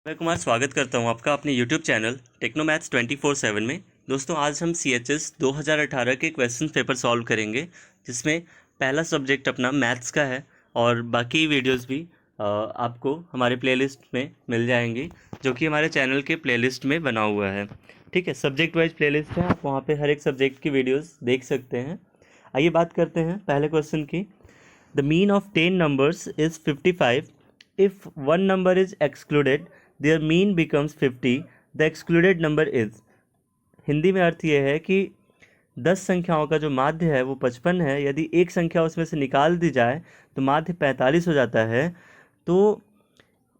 मैं कुमार स्वागत करता हूं आपका अपने YouTube चैनल टेक्नोमैथ्स 24/7 में। दोस्तों आज हम CHS 2018 के क्वेश्चन पेपर सॉल्व करेंगे, जिसमें पहला सब्जेक्ट अपना मैथ्स का है और बाकी वीडियोस भी आपको हमारे प्लेलिस्ट में मिल जाएंगी, जो कि हमारे चैनल के प्लेलिस्ट में बना हुआ है। ठीक है, सब्जेक्ट वाइज प्लेलिस्ट है, आप वहाँ पे हर एक सब्जेक्ट की वीडियोस देख सकते हैं। आइए बात करते हैं पहले क्वेश्चन की। The mean of 10 numbers is 55 if one number is excluded their mean becomes 50 the excluded number is। Hindi में अर्थ ये है कि 10 संख्याओं का जो माध्य है वो 55 है। यदि एक संख्या उसमें से निकाल दी जाए तो माध्य 45 हो जाता है। तो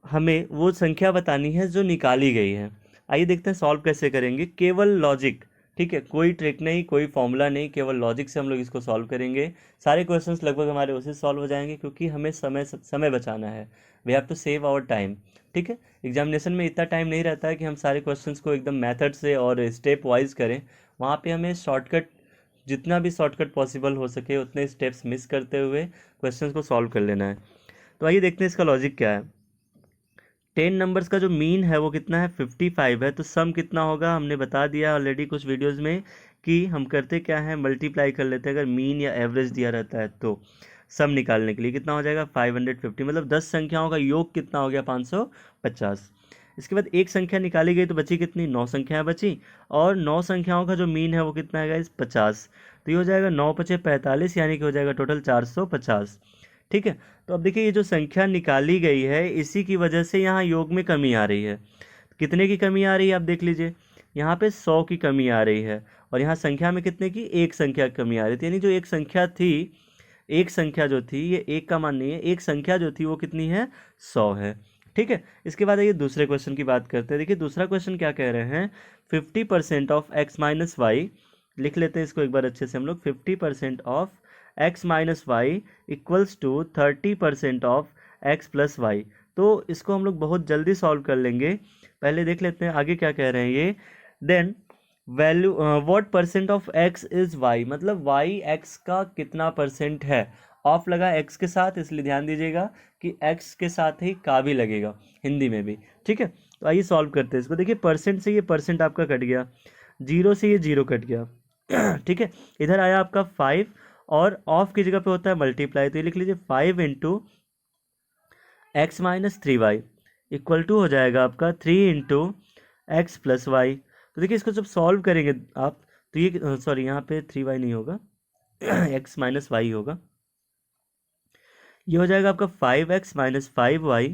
हमें वो संख्या बतानी है जो निकाली गई है। आइए देखते हैं सॉल्व कैसे करेंगे। केवल लॉजिक, ठीक है, कोई ट्रिक नहीं, कोई फॉर्मूला नहीं, केवल लॉजिक से हम लोग इसको सॉल्व करेंगे। सारे क्वेश्चंस लगभग हमारे उसी सॉल्व हो जाएंगे, क्योंकि हमें समय बचाना है। We have to save our time. ठीक है, एग्जामिनेशन में इतना टाइम नहीं रहता है कि हम सारे क्वेश्चंस को एकदम मेथड से और स्टेप वाइज करें। वहाँ पे हमें शॉर्टकट, जितना भी शॉर्टकट पॉसिबल हो सके उतने स्टेप्स मिस करते हुए क्वेश्चंस को सॉल्व कर लेना है। तो आइए देखते हैं इसका लॉजिक क्या है। 10 नंबर्स का जो मीन है वो कितना है, 55 है। तो सम कितना होगा, हमने बता दिया ऑलरेडी कुछ वीडियोस में कि हम करते क्या है, मल्टीप्लाई कर लेते हैं। अगर मीन या एवरेज दिया रहता है तो सम निकालने के लिए कितना हो जाएगा, 550। मतलब 10 संख्याओं का योग कितना हो गया, 550। इसके बाद एक संख्या निकाली गई तो बची कितनी, 9 संख्याएं बची। और 9 संख्याओं का जो मीन है वो कितना है गाइस, 50। तो ये हो जाएगा 9 × 5 = 45, यानी कि हो जाएगा टोटल 450। ठीक है, तो अब देखिए ये जो संख्या निकाली गई है इसी की वजह से यहाँ योग में कमी आ रही है। कितने की कमी आ रही है आप देख लीजिए, यहाँ पे 100 की कमी आ रही है, और यहाँ संख्या में कितने की, एक संख्या की कमी आ रही थी। यानी जो एक संख्या थी, एक संख्या जो थी, ये एक का मान नहीं है, एक संख्या जो थी वो कितनी है, 100 है। ठीक है, इसके बाद आइए दूसरे क्वेश्चन की बात करते हैं। देखिए दूसरा क्वेश्चन क्या कह रहे हैं, 50% ऑफ x माइनस वाई। लिख लेते हैं इसको एक बार अच्छे से हम लोग। 50% of x minus y equals to 30% of x plus y. तो इसको हम लोग बहुत जल्दी सॉल्व कर लेंगे। पहले देख लेते हैं आगे क्या कह रहे हैं ये। Then value what percent of x is y, मतलब y x का कितना परसेंट है। ऑफ लगा x के साथ, इसलिए ध्यान दीजिएगा कि x के साथ ही का भी लगेगा हिंदी में भी। ठीक है, तो आइए सॉल्व करते हैं इसको। देखिए परसेंट से ये परसेंट आपका कट गया, जीरो से ये जीरो कट गया। ठीक है, इधर आया आपका 5, और ऑफ की जगह पे होता है मल्टीप्लाई। तो ये लिख लीजिए 5 × x minus 3y equal to हो जाएगा आपका 3 × x प्लस वाई। तो देखिए इसको जब सॉल्व करेंगे आप तो ये सॉरी यहाँ पे 3y नहीं होगा, x माइनस वाई होगा। ये हो जाएगा आपका 5x minus 5y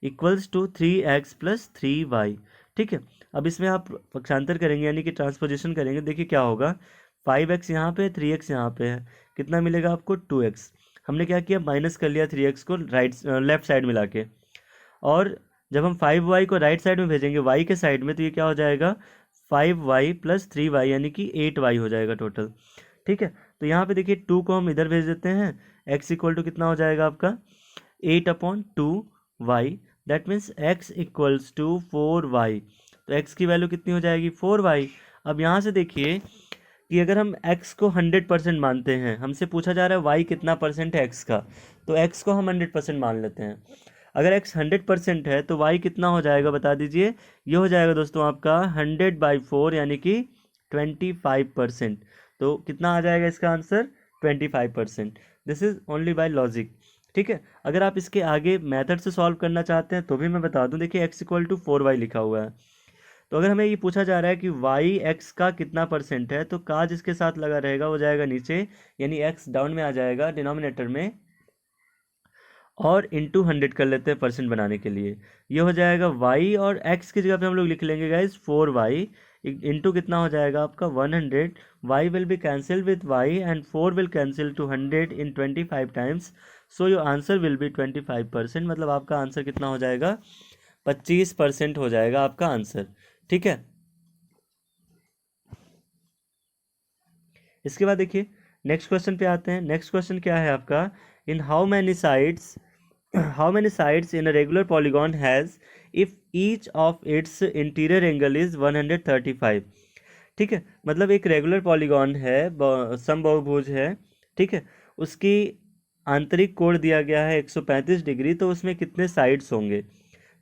equals to 3x plus 3y। ठीक है, अब इसमें आप पक्षांतर करेंगे यानी कि ट्रांसपोजिशन करेंगे। देखिए क्या होगा, 5x यहाँ पे, 3x यहाँ पे है, कितना मिलेगा आपको, 2x। हमने क्या किया, माइनस कर लिया 3x को लेफ्ट साइड में लाके, और जब हम 5y को राइट साइड में भेजेंगे y के साइड में, तो ये क्या हो जाएगा, 5y प्लस 3y, यानी कि 8y हो जाएगा टोटल। ठीक है, तो यहाँ पे देखिए 2 को हम इधर भेज देते हैं, x इक्वल टू कितना हो जाएगा आपका, 8/2y। That means x equals to 4y। तो x की वैल्यू कितनी हो जाएगी, 4y। अब यहाँ से देखिए कि अगर हम x को 100% मानते हैं, हमसे पूछा जा रहा है y कितना परसेंट है x का, तो x को हम 100% मान लेते हैं। अगर x 100% है तो y कितना हो जाएगा बता दीजिए। ये हो जाएगा दोस्तों आपका 100/4, यानी कि 25%। तो कितना आ जाएगा इसका answer, 25%। This is only by logic. ठीक है, अगर आप इसके आगे मेथड से सॉल्व करना चाहते हैं तो भी मैं बता दूं। देखिए x इक्वल टू 4y लिखा हुआ है, तो अगर हमें ये पूछा जा रहा है कि y x का कितना परसेंट है, तो का जिसके साथ लगा रहेगा वो जाएगा नीचे, यानी x डाउन में आ जाएगा डिनोमिनेटर में, और इंटू 100 कर लेते हैं परसेंट बनाने के लिए। ये हो जाएगा y, और x की जगह पे हम लोग लिख लेंगे गाइज 4y इंटू कितना हो जाएगा आपका 100। y will be cancel with y and 4 will cancel two 100 in 25 times. So your answer will be 25%। मतलब आपका आंसर कितना हो जाएगा, 25% हो जाएगा आपका आंसर। ठीक है, इसके बाद देखिए नेक्स्ट क्वेश्चन पे आते हैं। नेक्स्ट क्वेश्चन क्या है आपका, in how many sides in a regular polygon has if each of its interior angle is 135। ठीक है, मतलब एक रेगुलर पॉलीगॉन है, समबाहुभुज है। ठीक है, उसकी आंतरिक कोण दिया गया है 135 डिग्री, तो उसमें कितने साइड्स होंगे।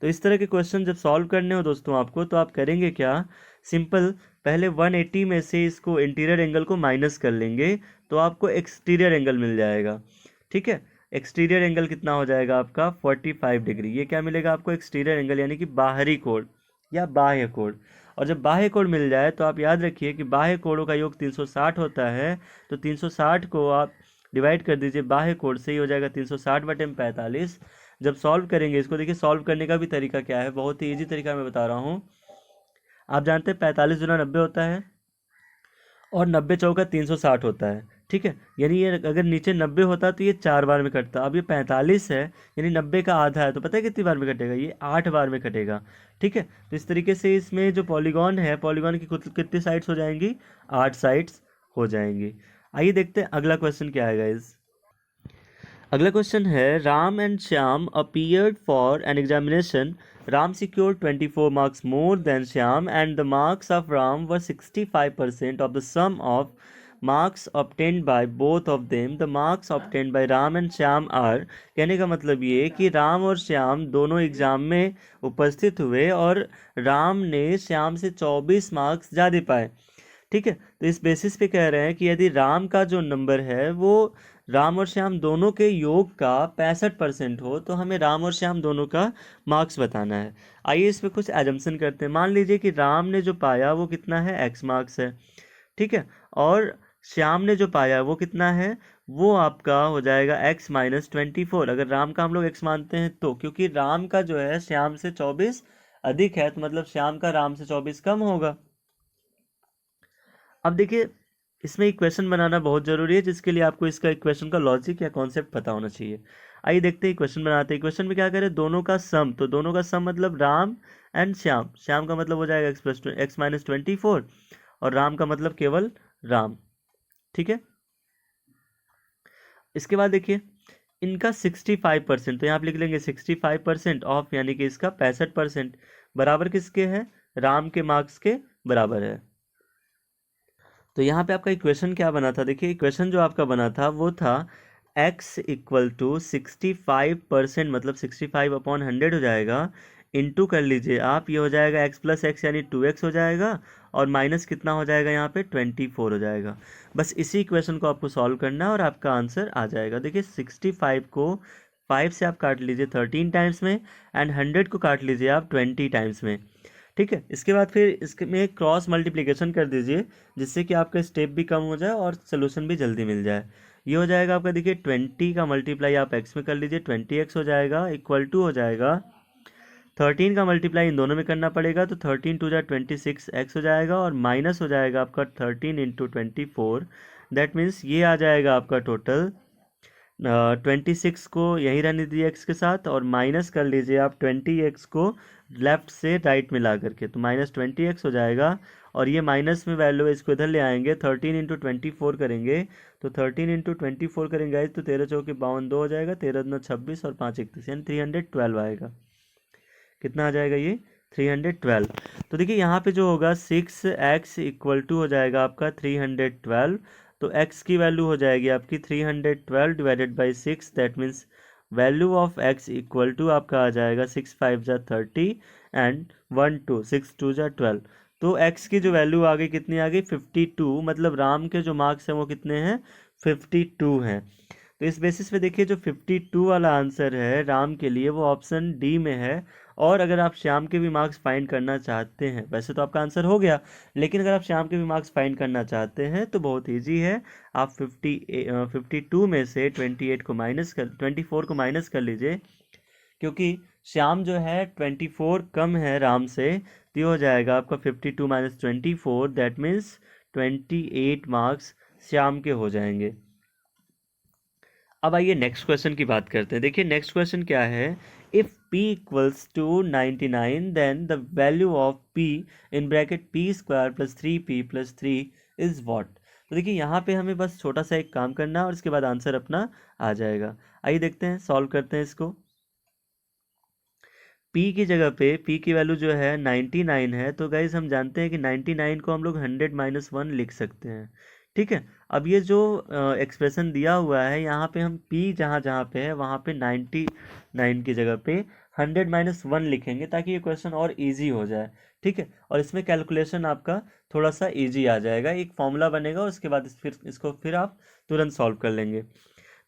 तो इस तरह के क्वेश्चन जब सॉल्व करने हो दोस्तों आपको, तो आप करेंगे क्या, सिंपल पहले 180 में से इसको इंटीरियर एंगल को माइनस कर लेंगे, तो आपको एक्सटीरियर एंगल मिल जाएगा। ठीक है, एक्सटीरियर एंगल कितना हो जाएगा आपका 45 डिग्री। ये क्या मिलेगा आपको, एक्सटीरियर एंगल यानी कि बाहरी कोण या बाह्य कोण। और जब बाह्य कोण मिल जाए तो आप याद रखिए कि बाह्य कोणों का योग 360 होता है, तो 360 को आप डिवाइड कर दीजिए बाह्य कोण से, ही हो जाएगा 360/45। जब सॉल्व करेंगे इसको, देखिए सॉल्व करने का भी तरीका क्या है, बहुत ही ईजी तरीका मैं बता रहा हूँ। आप जानते हैं 45 गुना 90 होता है और 90 चौका 360 होता है। ठीक है, यानी ये अगर नीचे 90 होता तो ये 4 बार में कटता। अब ये 45 है यानी 90 का आधा है, तो पता है कितनी बार में कटेगा, ये 8 बार में कटेगा। ठीक है, तो इस तरीके से इसमें जो पॉलीगॉन है, पॉलीगॉन की कितनी साइड्स हो जाएंगी, 8 साइड्स हो जाएंगी। आइए देखते हैं अगला क्वेश्चन क्या है गाइस। अगला क्वेश्चन है, Ram and Shyam appeared for an examination. Ram secured 24 marks more than Shyam, and the marks of Ram were 65% of the sum of marks obtained by both of them. The marks obtained by Ram and Shyam are, कहने का मतलब ये कि राम और श्याम दोनों exam में उपस्थित हुए और राम ने श्याम से 24 मार्क्स ज़्यादा पाए। ठीक है, तो इस बेसिस पे कह रहे हैं कि यदि राम का जो नंबर है वो राम और श्याम दोनों के योग का 65% हो, तो हमें राम और श्याम दोनों का मार्क्स बताना है। आइए इसमें कुछ एजम्पशन करते हैं। मान लीजिए कि राम ने जो पाया वो कितना है, x मार्क्स है। ठीक है, और श्याम ने जो पाया वो कितना है, वो आपका हो जाएगा x - 24। अगर राम का हम लोग x मानते हैं तो, क्योंकि राम का जो है श्याम से 24 अधिक है, तो मतलब श्याम का राम से 24 कम होगा। अब देखिए इसमें इक्वेशन बनाना बहुत ज़रूरी है, जिसके लिए आपको इसका इक्वेशन का लॉजिक या कॉन्सेप्ट पता होना चाहिए। आइए देखते हैं इक्वेशन बनाते हैं। इक्वेशन में क्या करें, दोनों का सम, तो दोनों का सम मतलब राम एंड श्याम। श्याम का मतलब हो जाएगा x - 24 और राम का मतलब केवल राम। ठीक है, इसके बाद देखिए इनका 65%, तो यहाँ आप लिख लेंगे 65% ऑफ, यानी कि इसका 65% बराबर किसके है, राम के मार्क्स के बराबर है। तो यहाँ पे आपका इक्वेशन क्या बना था, देखिए इक्वेशन जो आपका बना था वो था x = 65%, मतलब 65/100 हो जाएगा, इनटू कर लीजिए आप, ये हो जाएगा x + x यानी 2x हो जाएगा, और माइनस कितना हो जाएगा यहाँ पे 24 हो जाएगा। बस इसी इक्वेशन को आपको सॉल्व करना है और आपका आंसर आ जाएगा। देखिए 65 को 5 से आप काट लीजिए 13 टाइम्स में, एंड 100 को काट लीजिए आप 20 टाइम्स में। ठीक है, इसके बाद फिर इसमें क्रॉस मल्टीप्लिकेशन कर दीजिए, जिससे कि आपका स्टेप भी कम हो जाए और सोल्यूशन भी जल्दी मिल जाए। ये हो जाएगा आपका, देखिए 20 का मल्टीप्लाई आप x में कर लीजिए, 20x हो जाएगा, इक्वल टू हो जाएगा 13 का मल्टीप्लाई इन दोनों में करना पड़ेगा, तो 13 × 2 = 26x हो जाएगा, और माइनस हो जाएगा आपका 13 × 24। दैट मीन्स ये आ जाएगा आपका टोटल 26 को यहीं रहने दीजिए x के साथ, और माइनस कर लीजिए आप 20x को लेफ्ट से राइट में ला करके, तो -20x हो जाएगा। और ये माइनस में वैल्यू है, इसको इधर ले आएंगे, 13 × 24 करेंगे, तो 13 × 24 करेंगे तो 13 चौके 52, 2 हो जाएगा, 13 दूना 26 और 5 31, यानी 312 आएगा। कितना आ जाएगा ये 312। तो देखिए यहाँ पे जो होगा 6x = हो जाएगा आपका 312, तो x की वैल्यू हो जाएगी आपकी 312 divided by 6, that means value of x = आपका आ जाएगा 6 × 5 = 30 एंड 1 2 6 2 = 12। तो x की जो वैल्यू आ गई कितनी आ गई 52, मतलब राम के जो मार्क्स हैं वो कितने हैं 52 हैं। तो इस बेसिस पे देखिए जो 52 वाला आंसर है राम के लिए वो ऑप्शन डी में है। और अगर आप श्याम के भी मार्क्स फाइंड करना चाहते हैं, वैसे तो आपका आंसर हो गया, लेकिन अगर आप श्याम के भी मार्क्स फाइंड करना चाहते हैं तो बहुत ईजी है। आप 52 में से 24 को माइनस कर लीजिए, क्योंकि श्याम जो है 24 कम है राम से, तो ये हो जाएगा आपका 52 - 24, दैट मीन्स 28 मार्क्स श्याम के हो जाएंगे। अब आइए नेक्स्ट क्वेश्चन की बात करते हैं। देखिए नेक्स्ट क्वेश्चन क्या है, if p = 99 then the value of p in bracket p² + 3p + 3 is what. तो देखिए यहाँ पे हमें बस छोटा सा एक काम करना है और इसके बाद आंसर अपना आ जाएगा। आइए देखते हैं, सॉल्व करते हैं इसको। p की जगह पे p की वैल्यू जो है 99 है, तो गाइज हम जानते हैं कि 99 को हम लोग 100 - 1 लिख सकते हैं। ठीक है, अब ये जो एक्सप्रेशन दिया हुआ है यहाँ पे हम p जहाँ जहाँ पे है वहाँ पे 99 की जगह पे 100 - 1 लिखेंगे ताकि ये क्वेश्चन और इजी हो जाए, ठीक है। और इसमें कैलकुलेशन आपका थोड़ा सा इजी आ जाएगा, एक फॉर्मूला बनेगा, उसके बाद फिर आप तुरंत सॉल्व कर लेंगे।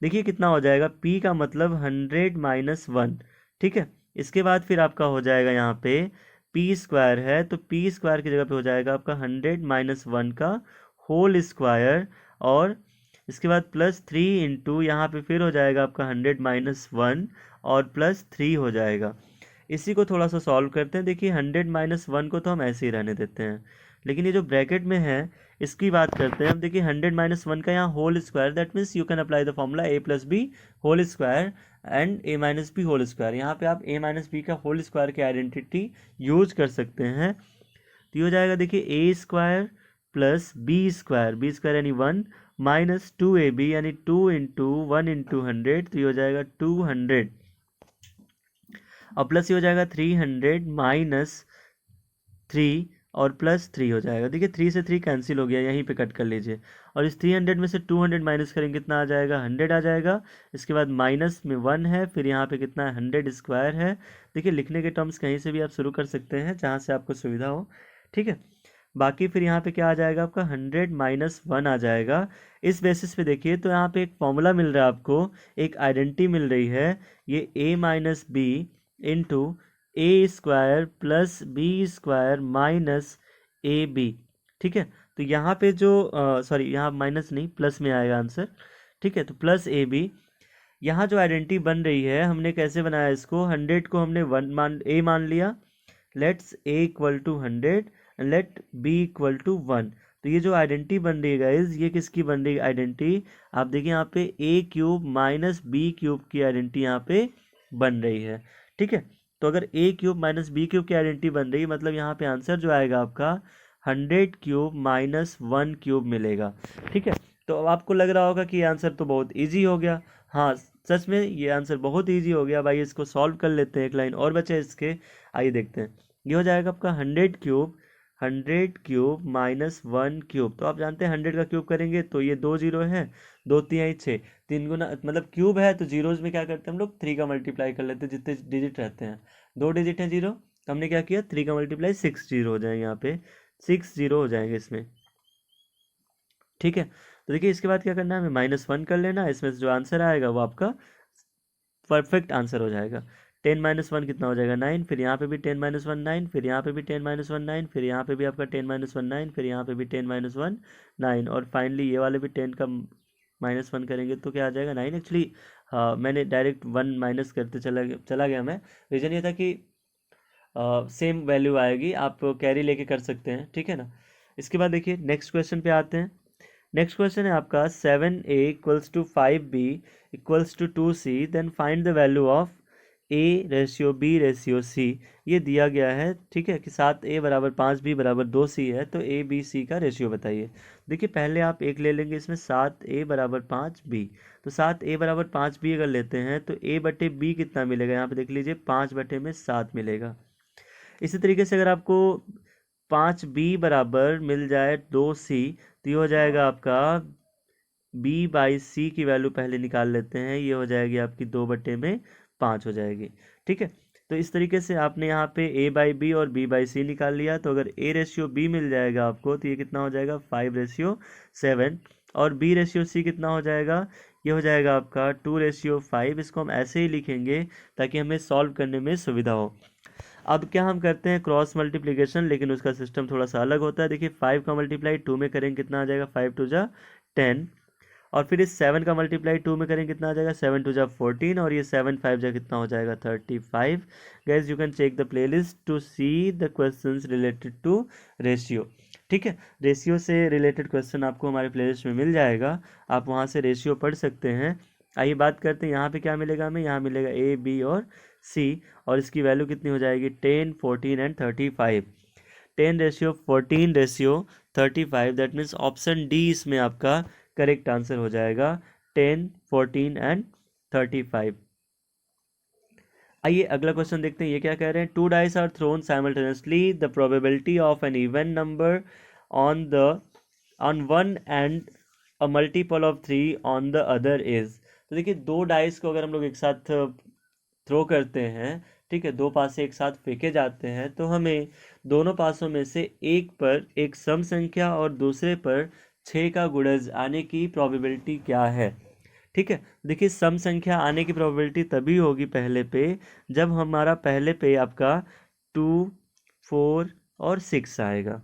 देखिए कितना हो जाएगा, p का मतलब 100 - 1, ठीक है। इसके बाद फिर आपका हो जाएगा यहाँ पे p स्क्वायर है, तो p स्क्वायर की जगह पे हो जाएगा आपका 100 - 1 का होल स्क्वायर, और इसके बाद +3 इंटू यहाँ पे फिर हो जाएगा आपका 100 - 1 और +3 हो जाएगा। इसी को थोड़ा सा सॉल्व करते हैं। देखिए 100 - 1 को तो हम ऐसे ही रहने देते हैं, लेकिन ये जो ब्रैकेट में है इसकी बात करते हैं। अब देखिए 100 - 1 का यहाँ whole square, that means you can apply the formula a+b whole square and a - b whole square. यहाँ पे आप a - b का होल स्क्वायर की आइडेंटिटी यूज कर सकते हैं। तो ये हो जाएगा देखिए a square plus b square यानी 1 माइनस 2ab यानी 2 इंटू 1 इंटू 100, तो ये हो जाएगा 200, और प्लस ये हो जाएगा 300 माइनस 3 और +3 हो जाएगा। देखिए 3 से 3 कैंसिल हो गया, यहीं पे कट कर लीजिए। और इस 300 में से 200 माइनस करेंगे, कितना आ जाएगा, 100 आ जाएगा। इसके बाद माइनस में 1 है, फिर यहाँ पे कितना है, 100 स्क्वायर है। देखिए लिखने के टर्म्स कहीं से भी आप शुरू कर सकते हैं जहाँ से आपको सुविधा हो, ठीक है। बाकी फिर यहाँ पे क्या आ जाएगा आपका 100 - 1 आ जाएगा। इस बेसिस पे देखिए तो यहाँ पे एक फॉर्मूला मिल रहा है आपको, एक आइडेंटिटी मिल रही है, ये a - b into a square plus b square minus a b, ठीक है। तो यहाँ पे जो सॉरी यहाँ माइनस नहीं प्लस में आएगा आंसर, ठीक है। तो प्लस ए बी, यहाँ जो आइडेंटिटी बन रही है हमने कैसे बनाया इसको, 100 को हमने ए मान लिया, let's a equal to 100 let b equal to 1। तो ये जो आइडेंटिटी बन रही है गाइज, ये किसकी बन रही है आइडेंटिटी, आप देखिए यहाँ पे a³ माइनस b³ की आइडेंटिटी यहाँ पे बन रही है, ठीक है। तो अगर a³ माइनस b³ की आइडेंटिटी बन रही है, मतलब यहाँ पे आंसर जो आएगा आपका 100³ माइनस 1³ मिलेगा, ठीक है। तो अब आपको लग रहा होगा कि ये आंसर तो बहुत ईजी हो गया। हाँ सच में ये आंसर बहुत ईजी हो गया भाई, इसको सॉल्व कर लेते हैं, एक लाइन और बचे इसके, आइए देखते हैं। ये हो जाएगा आपका 100³ माइनस 1³। तो आप जानते हैं 100 का क्यूब करेंगे तो ये 2 जीरो है, 2 3 6, 3 गुना मतलब क्यूब है तो जीरोज में क्या करते हैं हम लोग 3 का मल्टीप्लाई कर लेते हैं, जितने डिजिट रहते हैं 2 डिजिट है जीरो, तो हमने क्या किया 3 का मल्टीप्लाई 6 जीरो हो जाएंगे, यहाँ पे 6 जीरो हो जाएंगे इसमें, ठीक है। तो देखिए इसके बाद क्या करना है, हमें -1 कर लेना है, इसमें से जो आंसर आएगा वो आपका परफेक्ट आंसर हो जाएगा। 10 - 1 कितना हो जाएगा 9, फिर यहाँ पे भी 10 - 1 9, फिर यहाँ पे भी 10 - 1 9, फिर यहाँ पे भी आपका 10 - 1 9, फिर यहाँ पे भी 10 - 1 9, और फाइनली ये वाले भी 10 का -1 करेंगे तो क्या आ जाएगा 9। एक्चुअली मैंने डायरेक्ट 1 माइनस करते चला गया मैं, रीज़न ये था कि सेम वैल्यू आएगी, आप कैरी लेके कर सकते हैं, ठीक है ना। इसके बाद देखिए नेक्स्ट क्वेश्चन पे आते हैं। नेक्स्ट क्वेश्चन है आपका 7a = 5b = 2c, then find the value of a/b/c। ये दिया गया है, ठीक है, कि 7a = 5b = 2c है, तो a b c का रेशियो बताइए। देखिए पहले आप एक ले लेंगे इसमें 7a = 5b, तो 7a = 5b अगर लेते हैं तो a/b कितना मिलेगा, यहाँ पे देख लीजिए 5/7 मिलेगा। इसी तरीके से अगर आपको 5b बराबर मिल जाए 2c, तो ये हो जाएगा आपका b/c की वैल्यू पहले निकाल लेते हैं, ये हो जाएगी आपकी 2/5 हो जाएगी, ठीक है। तो इस तरीके से आपने यहाँ पे a/b और b/c निकाल लिया, तो अगर a/b मिल जाएगा आपको तो ये कितना हो जाएगा 5/7, और b/c कितना हो जाएगा, ये हो जाएगा आपका 2/5। इसको हम ऐसे ही लिखेंगे ताकि हमें सॉल्व करने में सुविधा हो। अब क्या हम करते हैं क्रॉस मल्टीप्लिकेशन, लेकिन उसका सिस्टम थोड़ा सा अलग होता है। देखिए 5 का मल्टीप्लाई 2 में करेंगे कितना आ जाएगा, 5 2 जा 10, और फिर इस 7 का मल्टीप्लाई 2 में करेंगे कितना आ जाएगा, 7 2 जा 14, और ये 7 5 जा कितना हो जाएगा 35। Guys you can check the playlist to see the questions related to ratio, ठीक है। रेशियो से रिलेटेड क्वेश्चन आपको हमारे प्लेलिस्ट में मिल जाएगा, आप वहाँ से रेशियो पढ़ सकते हैं। आइए बात करते हैं यहाँ पे क्या मिलेगा हमें, यहाँ मिलेगा ए बी और सी, और इसकी वैल्यू कितनी हो जाएगी 10 14 and 35। 10/14/35, that means option D इसमें आपका करेक्ट आंसर हो जाएगा, 10 14 एंड 35। आइए अगला क्वेश्चन देखते हैं, ये क्या कह रहे हैं, 2 dice are thrown simultaneously, the probability of an even number on one and a multiple of 3 on the other is. तो देखिए 2 डाइस को अगर हम लोग एक साथ थ्रो करते हैं, ठीक है, 2 पासे एक साथ फेंके जाते हैं तो हमें दोनों पासों में से एक पर एक सम संख्या और दूसरे पर 6 का गुणज आने की प्रोबेबिलिटी क्या है। ठीक है, देखिए सम संख्या आने की प्रोबेबिलिटी तभी होगी पहले पे जब हमारा पहले पे आपका 2, 4 और 6 आएगा।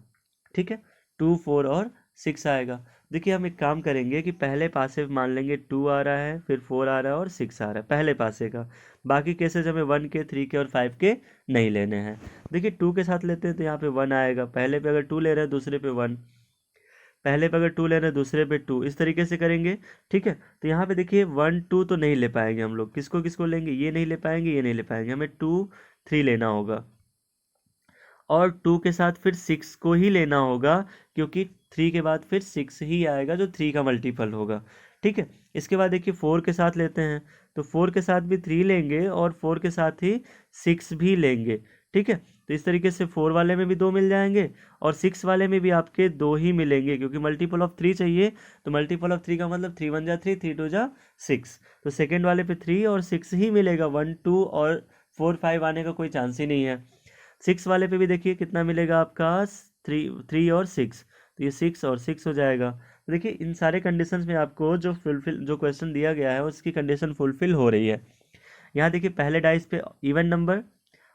ठीक है, 2, 4 और 6 आएगा। देखिए हम एक काम करेंगे कि पहले पासे मान लेंगे 2 आ रहा है, फिर 4 आ रहा है और 6 आ रहा है पहले पासे का। बाकी केसेस हमें 1 के, 3 के और 5 के नहीं लेने हैं। देखिए 2 के साथ लेते हैं तो यहाँ पे 1 आएगा, पहले पे अगर 2 ले रहे हैं दूसरे पे 1, पहले पे अगर 2 ले रहे हैं दूसरे पे 2, इस तरीके से करेंगे। ठीक है, तो यहाँ पे देखिए 1, 2 तो नहीं ले पाएंगे हम लोग, किसको किसको लेंगे, ये नहीं ले पाएंगे, ये नहीं ले पाएंगे, हमें 2, 3 लेना होगा और 2 के साथ फिर 6 को ही लेना होगा क्योंकि 3 के बाद फिर 6 ही आएगा जो 3 का मल्टीपल होगा। ठीक है, इसके बाद देखिए 4 के साथ लेते हैं तो 4 के साथ भी 3 लेंगे और 4 के साथ ही 6 भी लेंगे। ठीक है, तो इस तरीके से 4 वाले में भी 2 मिल जाएंगे और 6 वाले में भी आपके 2 ही मिलेंगे क्योंकि मल्टीपल ऑफ 3 चाहिए। तो मल्टीपल ऑफ 3 का मतलब 3 1 जा 3, 3 2 जा 6, तो सेकेंड वाले पे 3 और 6 ही मिलेगा, 1, 2 और 4, 5 आने का कोई चांस ही नहीं है। 6 वाले पे भी देखिए कितना मिलेगा आपका, 3 और 6, तो ये 6 और 6 हो जाएगा। तो देखिए इन सारे कंडीशंस में आपको जो क्वेश्चन दिया गया है उसकी कंडीशन फुलफिल हो रही है। यहाँ देखिए पहले डाइस पे इवन नंबर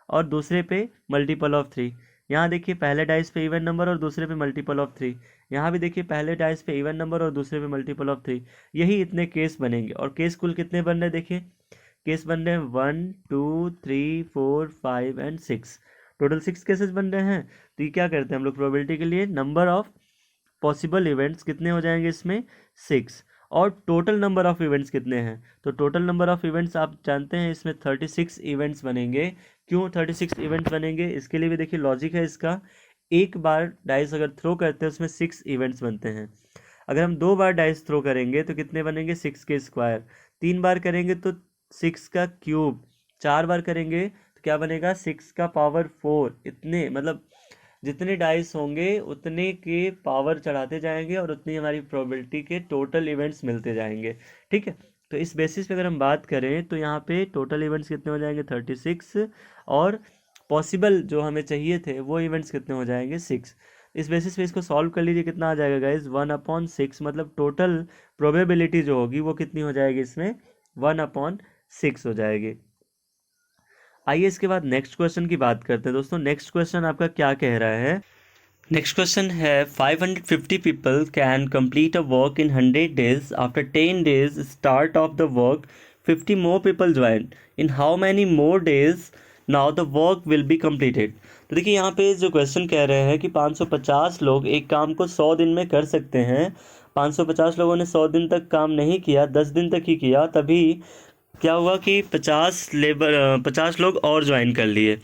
और दूसरे पे मल्टीपल ऑफ 3, यहाँ देखिए पहले डाइस पे इवन नंबर और दूसरे पे मल्टीपल ऑफ 3, यहाँ भी देखिए पहले डाइस पे इवन नंबर और दूसरे पे मल्टीपल ऑफ 3। यही इतने केस बनेंगे और केस कुल कितने बन रहे हैं, देखिए केस बन रहे हैं 1, 2, 3, 4, 5 एंड 6, टोटल 6 केसेस बन रहे हैं। तो ये क्या करते हैं हम लोग प्रोबेबिलिटी के लिए, नंबर ऑफ पॉसिबल इवेंट्स कितने हो जाएंगे इसमें, 6, और टोटल नंबर ऑफ इवेंट्स कितने हैं, तो टोटल नंबर ऑफ इवेंट्स आप जानते हैं इसमें 36 इवेंट्स बनेंगे। क्यों 36 इवेंट्स बनेंगे, इसके लिए भी देखिए लॉजिक है इसका। एक बार डाइस अगर थ्रो करते हैं उसमें 6 इवेंट्स बनते हैं। अगर हम 2 बार डाइस थ्रो करेंगे तो कितने बनेंगे, 6 के स्क्वायर। 3 बार करेंगे तो 6 का क्यूब। 4 बार करेंगे तो क्या बनेगा, 6 का पावर 4। इतने मतलब जितने डाइस होंगे उतने के पावर चढ़ाते जाएंगे और उतनी हमारी प्रोबेबिलिटी के टोटल इवेंट्स मिलते जाएंगे। ठीक है, तो इस बेसिस पे अगर हम बात करें तो यहाँ पे टोटल इवेंट्स कितने हो जाएंगे, 36, और पॉसिबल जो हमें चाहिए थे वो इवेंट्स कितने हो जाएंगे, 6। इस बेसिस पे इसको सॉल्व कर लीजिए, कितना आ जाएगा गाइज, 1/6, मतलब टोटल प्रोबेबिलिटी जो होगी वो कितनी हो जाएगी इसमें, 1/6 हो जाएगी। आइए इसके बाद नेक्स्ट क्वेश्चन की बात करते हैं। दोस्तों नेक्स्ट क्वेश्चन आपका क्या कह रहा है, नेक्स्ट क्वेश्चन है 550 people can complete a work in 100 days। After 10 days start of the work 50 more people join. In how many more days now the work will be completed. तो देखिए यहाँ पे जो क्वेश्चन कह रहे हैं कि 550 लोग एक काम को 100 दिन में कर सकते हैं। 550 लोगों ने 100 दिन तक काम नहीं किया, 10 दिन तक ही किया, तभी क्या हुआ कि 50 लोग और ज्वाइन कर लिए।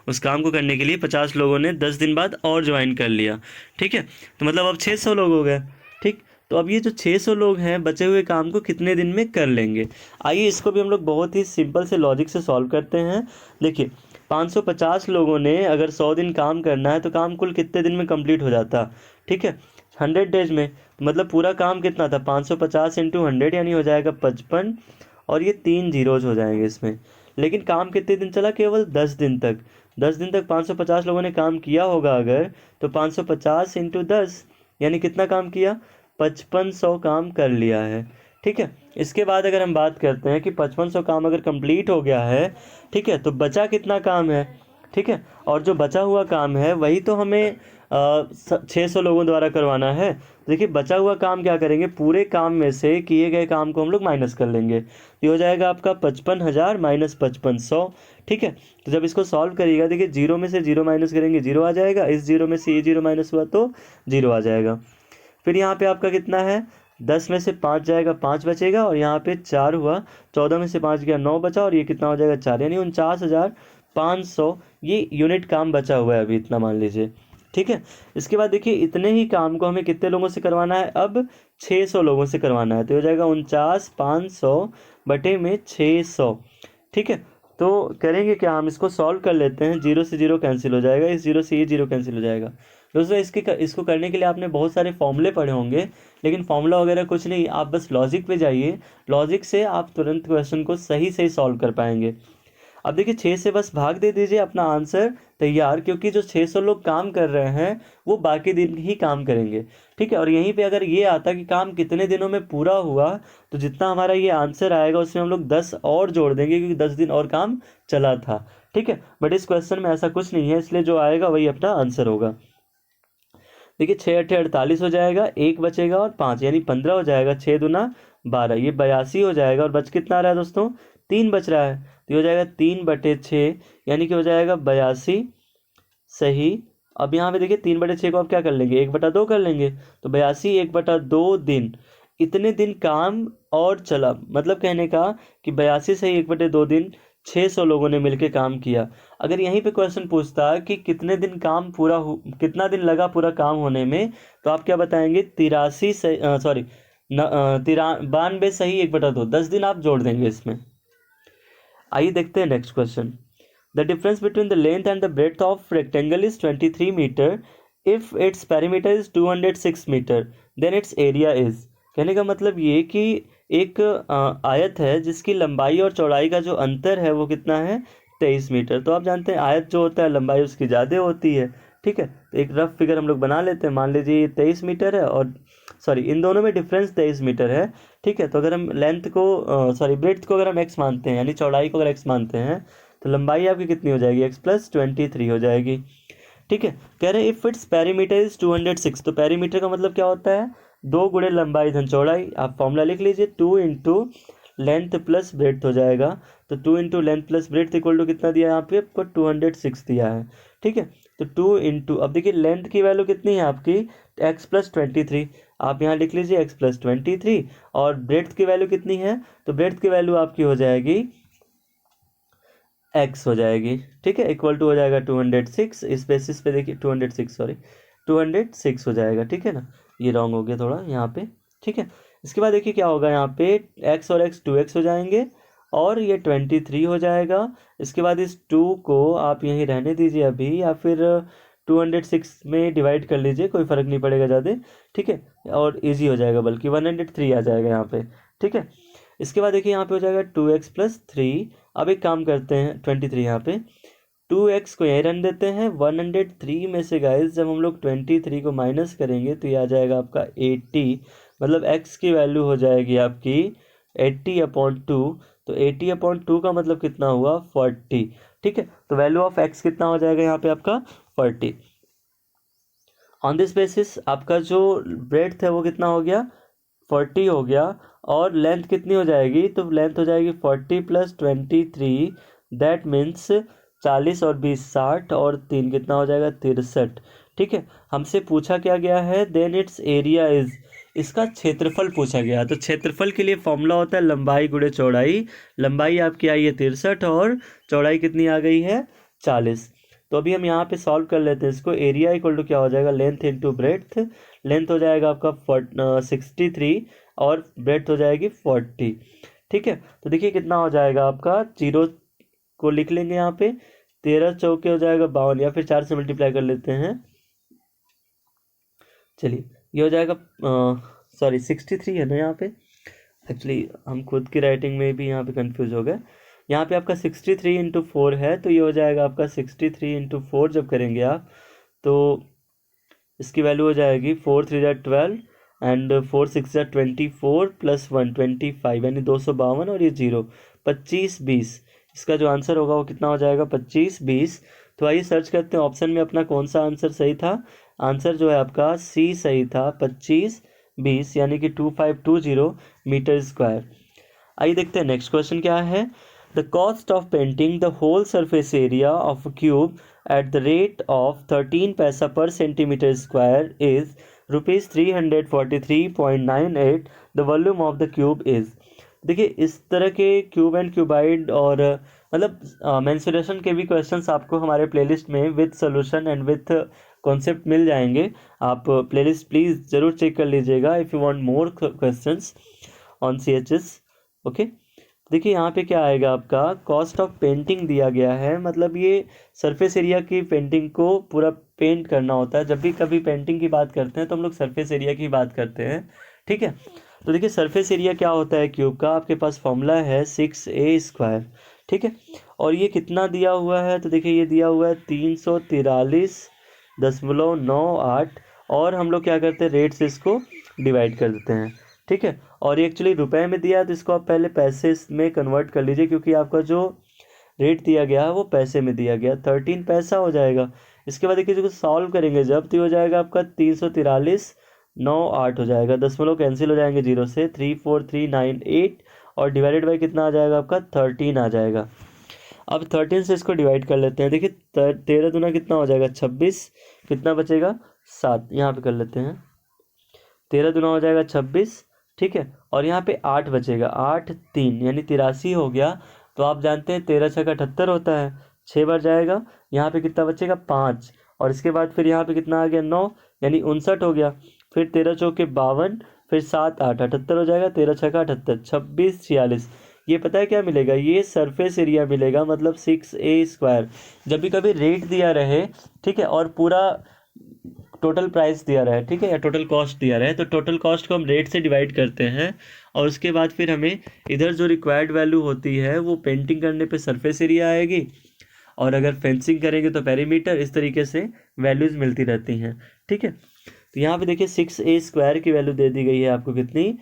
उस काम को करने के लिए 50 लोगों ने 10 दिन बाद और ज्वाइन कर लिया। ठीक है, तो मतलब अब 600 लोग हो गए। ठीक, तो अब ये जो 600 लोग हैं बचे हुए काम को कितने दिन में कर लेंगे। आइए इसको भी हम लोग बहुत ही सिंपल से लॉजिक से सॉल्व करते हैं। देखिए 550 लोगों ने अगर 100 दिन काम करना है तो काम कुल कितने दिन में कंप्लीट हो जाता। ठीक है, 100 डेज में, मतलब पूरा काम कितना था, 550 इंटू 100 यानी हो जाएगा 55, और ये 3 जीरोज हो जाएंगे इसमें। लेकिन काम कितने दिन चला, केवल 10 दिन तक। 10 दिन तक 550 लोगों ने काम किया होगा अगर, तो 550 इंटू 10 यानी कितना काम किया, 5500 काम कर लिया है। ठीक है, इसके बाद अगर हम बात करते हैं कि 5500 काम अगर कंप्लीट हो गया है, ठीक है, तो बचा कितना काम है। ठीक है, और जो बचा हुआ काम है वही तो हमें 600 लोगों द्वारा करवाना है। देखिए बचा हुआ काम क्या करेंगे, पूरे काम में से किए गए काम को हम लोग माइनस कर लेंगे। ये हो जाएगा आपका 55,000 माइनस 5500। ठीक है, तो जब इसको सॉल्व करिएगा देखिए 0 में से 0 माइनस करेंगे 0 आ जाएगा, इस 0 में से ये 0 माइनस हुआ तो 0 आ जाएगा। फिर यहाँ पे आपका कितना है, 10 में से 5 जाएगा, 5 बचेगा, और यहाँ पे 4 हुआ, 14 में से 5 गया 9 बचा, और ये कितना हो जाएगा 4, यानी 49,500 ये यूनिट काम बचा हुआ है अभी, इतना मान लीजिए। ठीक है, इसके बाद देखिए इतने ही काम को हमें कितने लोगों से करवाना है, अब 600 लोगों से करवाना है। तो हो जाएगा 49,500 बटे में 600। ठीक है, तो करेंगे क्या, हम इसको सॉल्व कर लेते हैं। 0 से 0 कैंसिल हो जाएगा, इस 0 से ये 0 कैंसिल हो जाएगा। दोस्तों इसको करने के लिए आपने बहुत सारे फॉर्मूले पढ़े होंगे, लेकिन फॉर्मूला वगैरह कुछ नहीं, आप बस लॉजिक पे जाइए, लॉजिक से आप तुरंत क्वेश्चन को सही सही सॉल्व कर पाएंगे। अब देखिए 6 से बस भाग दे दीजिए, अपना आंसर तैयार, क्योंकि जो 600 लोग काम कर रहे हैं वो बाकी दिन ही काम करेंगे, ठीक है। और यहीं पे अगर ये आता कि काम कितने दिनों में पूरा हुआ, तो जितना हमारा ये आंसर आएगा उसमें हम लोग 10 और जोड़ देंगे, क्योंकि 10 दिन और काम चला था, ठीक है। बट इस क्वेश्चन में ऐसा कुछ नहीं है, इसलिए जो आएगा वही अपना आंसर होगा। देखिए 6×8 = 48 हो जाएगा, एक बचेगा और 5 यानी 15 हो जाएगा, 6×2 = 12, ये 82 हो जाएगा। और बच कितना रहा है दोस्तों, 3 बच रहा है, तो ये हो जाएगा 3/6 यानी कि हो जाएगा 82, सही। अब यहाँ पे देखिए 3/6 को आप क्या कर लेंगे, 1/2 कर लेंगे, तो 82 1/2 दिन, इतने दिन काम और चला, मतलब कहने का कि 82 से 1/2 दिन 600 लोगों ने मिलकर काम किया। अगर यहीं पे क्वेश्चन पूछता कि कितने दिन काम पूरा कितना दिन लगा पूरा काम होने में, तो आप क्या बताएंगे, 83 से 92 सही 1/2, 10 दिन आप जोड़ देंगे इसमें। आइए देखते हैं next question. The difference between the length and the breadth of rectangle is 23 meter. If its perimeter is 206 meter, then its area is। कहने का मतलब ये कि एक आयत है जिसकी लंबाई और चौड़ाई का जो अंतर है वो कितना है, 23 मीटर। तो आप जानते हैं आयत जो होता है लंबाई उसकी ज़्यादा होती है, ठीक है। तो एक रफ फिगर हम लोग बना लेते हैं, मान लीजिए 23 मीटर है, और सॉरी इन दोनों में डिफरेंस 23 मीटर है, ठीक है। तो अगर हम लेंथ को ब्रेड्थ को अगर हम x मानते हैं, यानी चौड़ाई को अगर x मानते हैं, तो लंबाई आपकी कितनी हो जाएगी, x+23 हो जाएगी, ठीक है। कह रहे इफ इट्स पेरीमीटर इज 206, तो पेरीमीटर का मतलब क्या होता है, 2 गुणे लंबाई धन चौड़ाई। आप फॉर्मूला लिख लीजिए, 2 × लेंथ प्लस ब्रेड्थ हो जाएगा। तो 2 × length plus breadth equal to कितना दिया है यहाँ पे आपको, 206 दिया है, ठीक है। तो 2 × अब देखिए लेंथ की वैल्यू कितनी है आपकी, x+23, आप यहाँ लिख लीजिए x+23, और ब्रेड्थ की वैल्यू कितनी है, तो ब्रेड्थ की वैल्यू आपकी हो जाएगी x हो जाएगी, ठीक है, इक्वल टू हो जाएगा 206। इस बेसिस पे देखिए 206 हो जाएगा, ठीक है ना, ये रॉन्ग हो गया थोड़ा यहाँ पे, ठीक है। इसके बाद देखिए क्या होगा, यहाँ पे x और x 2x हो जाएंगे, और ये 23 हो जाएगा। इसके बाद इस 2 को आप यहीं रहने दीजिए अभी, या फिर 206 में डिवाइड कर लीजिए, कोई फ़र्क नहीं पड़ेगा ज़्यादा, ठीक है। और इजी हो जाएगा, बल्कि 103 आ जाएगा यहाँ पे, ठीक है। इसके बाद देखिए यहाँ पे हो जाएगा 2x+3। अब एक काम करते हैं, 23 यहाँ पे 2x को यहीं रन देते हैं। 103 में से गाइस जब हम लोग 23 को माइनस करेंगे तो ये आ जाएगा आपका 80, मतलब x की वैल्यू हो जाएगी आपकी 80/2। तो 80/2 का मतलब कितना हुआ, 40, ठीक है। तो वैल्यू ऑफ x कितना हो जाएगा यहाँ पे आपका 40। ऑन दिस बेसिस आपका जो ब्रेड्थ है वो कितना हो गया, 40 हो गया, और लेंथ कितनी हो जाएगी, तो लेंथ हो जाएगी 40 + 23, दैट मीन्स 40 और 20 60, और 3 कितना हो जाएगा 63, ठीक है। हमसे पूछा क्या गया है, देन इट्स एरिया इज, इसका क्षेत्रफल पूछा गया। तो क्षेत्रफल के लिए फॉर्मूला होता है लंबाई गुणे चौड़ाई। लंबाई आपकी आई है 63 और चौड़ाई कितनी आ गई है 40। तो अभी हम यहाँ पे सॉल्व कर लेते हैं इसको। एरिया इक्वल टू क्या हो जाएगा, लेंथ इंटू ब्रेड्थ। लेंथ हो जाएगा आपका 63 और ब्रेड्थ हो जाएगी 40, ठीक है। तो देखिए कितना हो जाएगा आपका, 0 को लिख लेंगे यहाँ पे, 13 चौके हो जाएगा 52, या फिर 4 से मल्टीप्लाई कर लेते हैं। चलिए ये हो जाएगा 63 है ना यहाँ पे, एक्चुअली हम खुद की राइटिंग में भी यहाँ पे कंफ्यूज हो गए। यहाँ पे आपका 63 × 4 है, तो ये हो जाएगा आपका 63 × 4 जब करेंगे आप, तो इसकी वैल्यू हो जाएगी 4 3 = 12 एंड 4 6 = 24 + 1 25, यानी 252, और ये 0 25 20। इसका जो आंसर होगा वो कितना हो जाएगा, 25 20। तो आइए सर्च करते हैं ऑप्शन में अपना कौन सा आंसर सही था। आंसर जो है आपका सी सही था, 25 20, यानी कि 2520 मीटर स्क्वायर। आइए देखते हैं नेक्स्ट क्वेश्चन क्या है। The cost of painting the whole surface area of a cube at the rate of 13 paisa per centimeter square is rupees 343.98. The volume of the cube is। देखिए इस तरह के cube and cuboid और मतलब mensuration के भी questions आपको हमारे प्लेलिस्ट में with solution and with concept मिल जाएंगे। आप प्लेलिस्ट प्लीज़ ज़रूर चेक कर लीजिएगा if you want more questions on CHS, okay. देखिए यहाँ पे क्या आएगा, आपका कॉस्ट ऑफ पेंटिंग दिया गया है, मतलब ये सरफेस एरिया की पेंटिंग को पूरा पेंट करना होता है। जब भी कभी पेंटिंग की बात करते हैं तो हम लोग सरफेस एरिया की बात करते हैं, ठीक है। तो देखिए सरफेस एरिया क्या होता है क्यूब का, आपके पास फॉर्मूला है 6a², ठीक है। और ये कितना दिया हुआ है, तो देखिए ये दिया हुआ है 343.98, और हम लोग क्या करते हैं, रेट से इसको डिवाइड कर देते हैं, ठीक है। और ये एक्चुअली रुपए में दिया है, तो इसको आप पहले पैसे में कन्वर्ट कर लीजिए, क्योंकि आपका जो रेट दिया गया है वो पैसे में दिया गया, 13 पैसा हो जाएगा। इसके बाद देखिए इसको सॉल्व करेंगे जब, तो ये हो जाएगा आपका 343.98 हो जाएगा, दशमलव कैंसिल हो जाएंगे जीरो से, 34398, और डिवाइडेड बाई कितना आ जाएगा आपका 13 आ जाएगा। अब 13 से इसको डिवाइड कर लेते हैं, देखिए 13 दूना कितना हो जाएगा 26, कितना बचेगा 7, यहाँ पे कर लेते हैं, 13 दूना हो जाएगा 26, ठीक है। और यहाँ पे 8 बचेगा, 8 3 यानी 83 हो गया। तो आप जानते हैं 13 छक्का 78 होता है, 6 बार जाएगा, यहाँ पे कितना बचेगा 5, और इसके बाद फिर यहाँ पे कितना आ गया 9 यानी 59 हो गया, फिर 13 चौके 52, फिर 7 8 78 हो जाएगा, 13 छक्का 78, 26 46। ये पता है क्या मिलेगा, ये सरफेस एरिया मिलेगा, मतलब 6a²। जब भी कभी रेट दिया रहे, ठीक है, और पूरा टोटल प्राइस दिया रहा है, ठीक है, या टोटल कॉस्ट दिया रहा है, तो टोटल कॉस्ट को हम रेट से डिवाइड करते हैं, और उसके बाद फिर हमें इधर जो रिक्वायर्ड वैल्यू होती है वो पेंटिंग करने पे सरफेस एरिया आएगी, और अगर फेंसिंग करेंगे तो पेरीमीटर, इस तरीके से वैल्यूज़ मिलती रहती हैं, ठीक है। तो यहाँ पे देखिए 6a² की वैल्यू दे दी गई है आपको, कितनी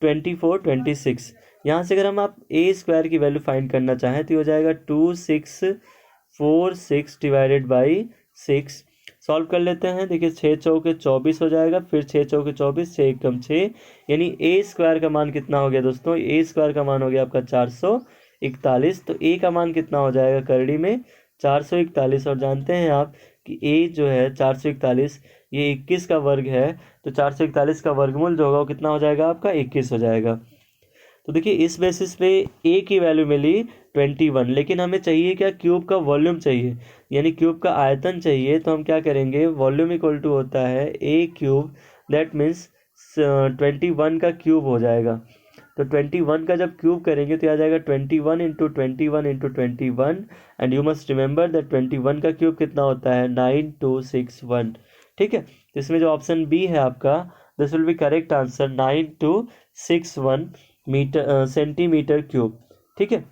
2426। यहाँ से अगर हम आप a² की वैल्यू फाइंड करना चाहें तो हो जाएगा 2646 डिवाइडेड बाई 6। सॉल्व कर लेते हैं, देखिए 6 चौके 24 हो जाएगा, फिर 6 चौके 24, 6 एकम 6, यानी a² का मान कितना हो गया दोस्तों, a² का मान हो गया आपका 441। तो a का मान कितना हो जाएगा करड़ी में 441, और जानते हैं आप कि a जो है 441 ये 21 का वर्ग है, तो 441 का वर्गमूल जो होगा वो कितना हो जाएगा आपका 21 हो जाएगा। तो देखिए इस बेसिस पे a की वैल्यू मिली 21, लेकिन हमें चाहिए क्या, क्यूब का वॉल्यूम चाहिए, यानी क्यूब का आयतन चाहिए। तो हम क्या करेंगे, वॉल्यूम इक्वल टू होता है a³, दैट मीन्स 21 का क्यूब हो जाएगा। तो 21 का जब क्यूब करेंगे तो आ जाएगा 21 into 21 into 21, and you must remember that 21 का क्यूब कितना होता है 9261, ठीक है। तो इसमें जो ऑप्शन बी है आपका, this will be correct answer, 9261 centimetre cube, ठीक है।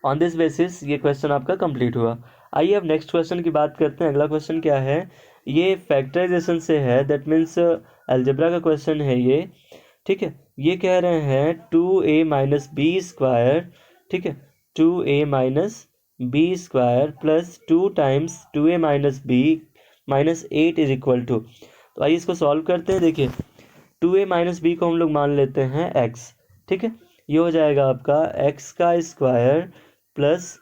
ऑन दिस बेसिस ये क्वेश्चन आपका कंप्लीट हुआ। आइए अब नेक्स्ट क्वेश्चन की बात करते हैं। अगला क्वेश्चन क्या है, ये फैक्टराइजेशन से है, दैट मीन्स अलजेब्रा का क्वेश्चन है ये, ठीक है। ये कह रहे हैं 2a माइनस बी स्क्वायर, ठीक है, 2a minus b square plus 2 times 2a minus b minus 8 is equal to. तो आइए इसको सॉल्व करते हैं। देखिए 2a माइनस बी को हम लोग मान लेते हैं x, ठीक है। ये हो जाएगा आपका x का स्क्वायर प्लस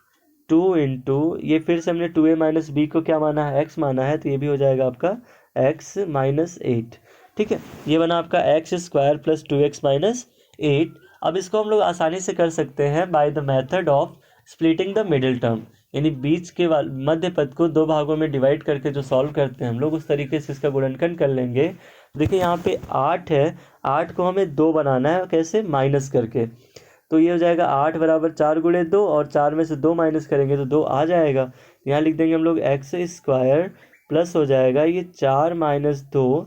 2 इंटू, ये फिर से हमने 2a माइनस बी को क्या माना है, x माना है, तो ये भी हो जाएगा आपका x माइनस 8, ठीक है। ये बना आपका x square plus 2x minus 8। अब इसको हम लोग आसानी से कर सकते हैं by the method of splitting the middle term, यानी बीच के मध्य पद को दो भागों में डिवाइड करके जो सॉल्व करते हैं हम लोग, उस तरीके से इसका गुणनखंड कर लेंगे। देखिए यहाँ पे 8 है, 8 को हमें 2 बनाना है, कैसे, माइनस करके। तो ये हो जाएगा 8 बराबर 4 गुणे 2, और 4 में से 2 माइनस करेंगे तो 2 आ जाएगा। यहाँ लिख देंगे हम लोग x स्क्वायर प्लस हो जाएगा ये 4 माइनस 2,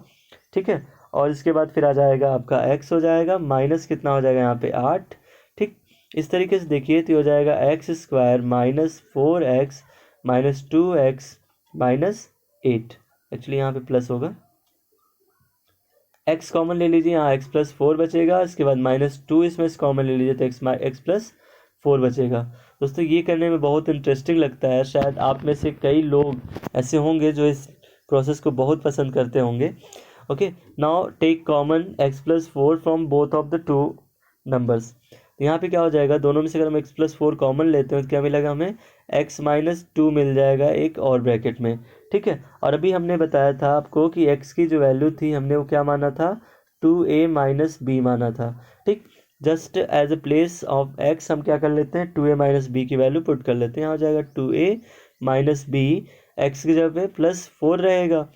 ठीक है। और इसके बाद फिर आ जाएगा आपका x हो जाएगा, माइनस कितना हो जाएगा यहाँ पे 8, ठीक। इस तरीके से देखिए तो हो जाएगा x square minus 4x minus 2x minus 8, actually यहाँ पे प्लस होगा, x कॉमन ले लीजिए, यहाँ x प्लस 4 बचेगा, इसके बाद माइनस 2 इसमें से कॉमन ले लीजिए तो x प्लस 4 बचेगा। दोस्तों ये करने में बहुत इंटरेस्टिंग लगता है, शायद आप में से कई लोग ऐसे होंगे जो इस प्रोसेस को बहुत पसंद करते होंगे। Okay, now take common x plus 4 from both of the two numbers. तो यहाँ पे क्या हो जाएगा, दोनों में से अगर हम x प्लस 4 कॉमन लेते हैं तो क्या मिलेगा हमें, x माइनस 2 मिल जाएगा एक और ब्रैकेट में, ठीक है। और अभी हमने बताया था आपको कि x की जो वैल्यू थी हमने वो क्या माना था, 2a माइनस बी माना था, ठीक। Just as a place of x हम क्या कर लेते हैं, 2a माइनस बी की वैल्यू पुट कर लेते हैं। यहाँ हो जाएगा 2a माइनस बी, एक्स की जगह पे प्लस 4 रहेगा,